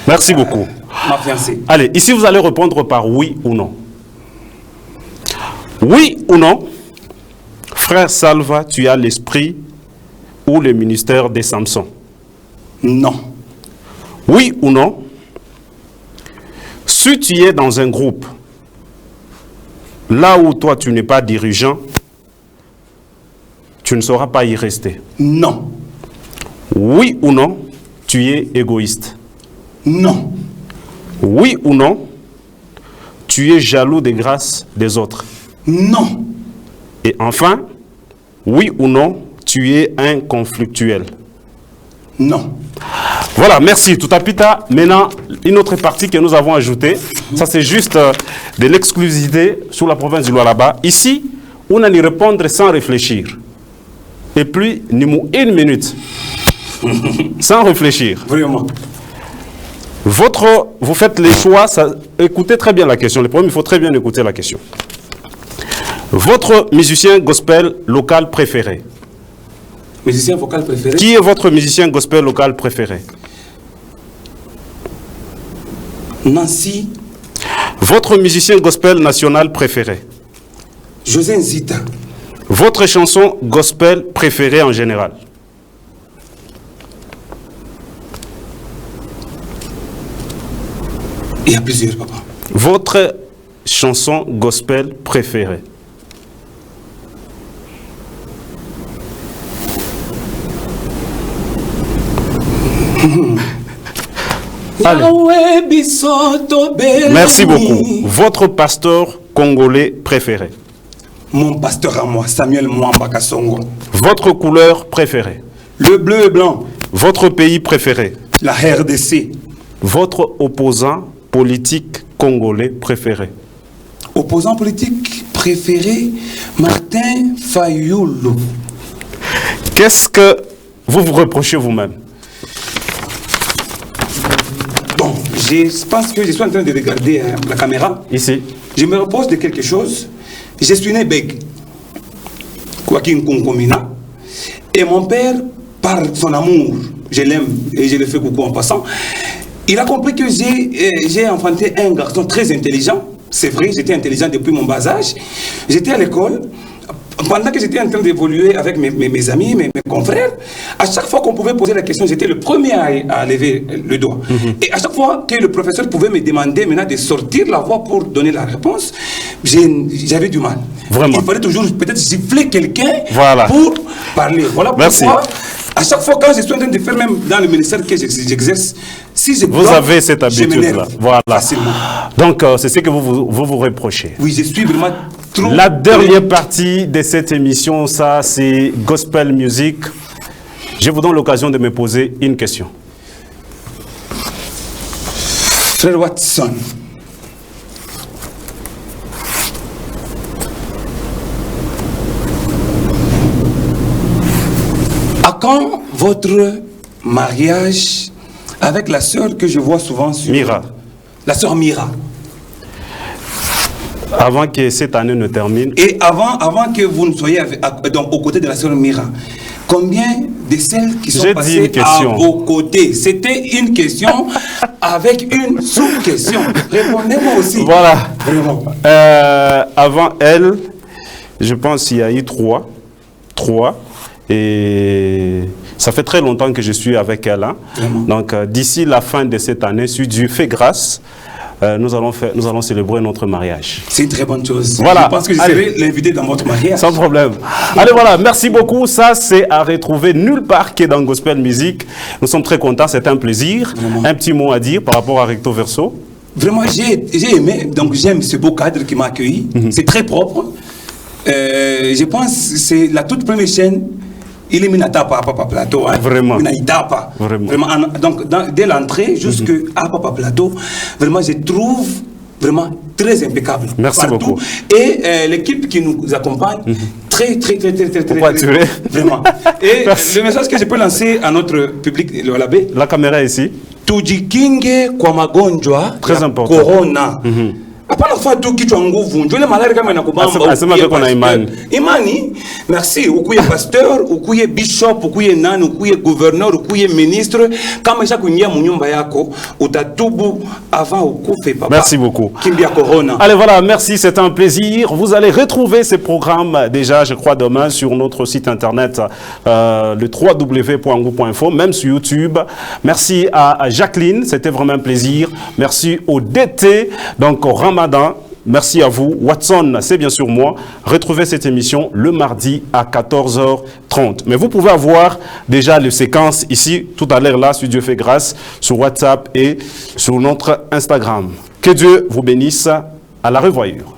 Speaker 1: Merci beaucoup.
Speaker 9: Ma fiancée.
Speaker 1: Allez, ici, vous allez répondre par oui ou non. Oui ou non, frère Salva, tu as l'esprit ou le ministère des Samson?
Speaker 9: Non.
Speaker 1: Oui ou non, si tu es dans un groupe, là où toi tu n'es pas dirigeant, tu ne sauras pas y rester?
Speaker 9: Non.
Speaker 1: Oui ou non, tu es égoïste?
Speaker 9: Non.
Speaker 1: Oui ou non, tu es jaloux des grâces des autres?
Speaker 9: Non.
Speaker 1: Et enfin, oui ou non, tu es un conflictuel?
Speaker 9: Non.
Speaker 1: Voilà, merci. Tout à pita. Maintenant, une autre partie que nous avons ajoutée, ça c'est juste de l'exclusivité sur la province du Lualaba. Ici, on a y répondre sans réfléchir. Et puis, nous une minute. Sans réfléchir.
Speaker 9: Vraiment.
Speaker 1: Vous faites les choix, écoutez très bien la question. Le problème, il faut très bien écouter la question. Votre musicien gospel local préféré?
Speaker 9: Musicien vocal préféré?
Speaker 1: Qui est votre musicien gospel local préféré?
Speaker 9: Nancy.
Speaker 1: Votre musicien gospel national préféré?
Speaker 9: José Nzita.
Speaker 1: Votre chanson gospel préférée en général?
Speaker 9: Il y a plusieurs, papa.
Speaker 1: Votre chanson gospel préférée? Allez. Merci beaucoup. Votre pasteur congolais préféré?
Speaker 9: Mon pasteur à moi, Samuel Mwamba Kasongo.
Speaker 1: Votre couleur préférée?
Speaker 9: Le bleu et blanc.
Speaker 1: Votre pays préféré?
Speaker 9: La RDC.
Speaker 1: Votre opposant politique congolais préféré?
Speaker 9: Opposant politique préféré, Martin Fayoulou.
Speaker 1: Qu'est-ce que vous vous reprochez vous-même?
Speaker 9: Bon, je pense que je suis en train de regarder la caméra.
Speaker 1: Ici.
Speaker 9: Je me repose de quelque chose. Je suis né bègue, Kouakin Konkomina. Et mon père, par son amour, je l'aime et je le fais coucou en passant, il a compris que j'ai enfanté un garçon très intelligent. C'est vrai, j'étais intelligent depuis mon bas âge. J'étais à l'école. Pendant que j'étais en train d'évoluer avec mes amis, mes confrères, à chaque fois qu'on pouvait poser la question, j'étais le premier à lever le doigt. Et à chaque fois que le professeur pouvait me demander maintenant de sortir la voix pour donner la réponse, j'avais du mal.
Speaker 1: Vraiment.
Speaker 9: Il fallait toujours peut-être siffler quelqu'un
Speaker 1: voilà.
Speaker 9: pour parler. Voilà
Speaker 1: Merci.
Speaker 9: Pourquoi, à chaque fois quand je suis en train de faire, même dans le ministère que j'exerce, si je
Speaker 1: vous avez cette habitude-là. Voilà.
Speaker 9: Facilement.
Speaker 1: Donc, c'est ce que vous reprochez.
Speaker 9: Oui, je suis vraiment trop...
Speaker 1: La dernière partie de cette émission, ça, c'est Gospel Music. Je vous donne l'occasion de me poser une question.
Speaker 9: Frère Watson, à quand votre mariage avec la sœur que je vois souvent sur...
Speaker 1: Mira.
Speaker 9: La sœur Mira.
Speaker 1: Avant que cette année ne termine.
Speaker 9: Et avant que vous ne soyez donc, aux côtés de la sœur Mira, combien de celles qui sont passées à vos côtés? C'était une question avec une sous-question. Répondez-moi aussi.
Speaker 1: Voilà.
Speaker 9: Vraiment.
Speaker 1: Avant elle, je pense qu'il y a eu trois. Et ça fait très longtemps que je suis avec elle. Hein. Donc d'ici la fin de cette année, si Dieu fait grâce, nous allons célébrer notre mariage.
Speaker 9: C'est une très bonne chose.
Speaker 1: Voilà.
Speaker 9: Je pense que je serai l'invité dans votre mariage.
Speaker 1: Sans problème. Allez, voilà. Merci beaucoup. Ça, c'est à retrouver nulle part que dans Gospel Music. Nous sommes très contents. C'est un plaisir. Vraiment. Un petit mot à dire par rapport à Recto Verso.
Speaker 9: Vraiment, j'ai aimé. Donc, j'aime ce beau cadre qui m'a accueilli. C'est très propre. Je pense que c'est la toute première chaîne il est minata à Papa Plateau. Hein.
Speaker 1: Vraiment.
Speaker 9: Vraiment. Donc, dès l'entrée, jusqu'à Papa Plateau, vraiment, je trouve vraiment très impeccable.
Speaker 1: Merci beaucoup.
Speaker 9: Et l'équipe qui nous accompagne, très, vraiment. Et le message que je peux lancer à notre public, le Labé.
Speaker 1: La caméra ici.
Speaker 9: Tujikinge kwa magonjwa
Speaker 1: très important.
Speaker 9: Corona. Hapana kufanya tu kichwa nguvu. Njoo ile malaria kama inakubamba.
Speaker 1: Asema kwa na imani.
Speaker 9: Imani, merci. Ukuye pasteur, ukuye bishop, ukuye nani, ukuye gouverneur, ukuye ministre, kama isha kuingia munyumba yako, utatubu avant ukufe papa.
Speaker 1: Merci beaucoup.
Speaker 9: Kimbia Corona.
Speaker 1: Allez voilà, merci, c'est un plaisir. Vous allez retrouver ces programmes déjà, je crois, demain sur notre site internet, le www.ngou.info, même sur YouTube. Merci à Jacqueline, c'était vraiment un plaisir. Merci au DT, donc au Ramadan. Merci à vous. Watson, c'est bien sûr moi. Retrouvez cette émission le mardi à 14h30. Mais vous pouvez avoir déjà les séquences ici, tout à l'heure là, si Dieu fait grâce, sur WhatsApp et sur notre Instagram. Que Dieu vous bénisse. À la revoyure.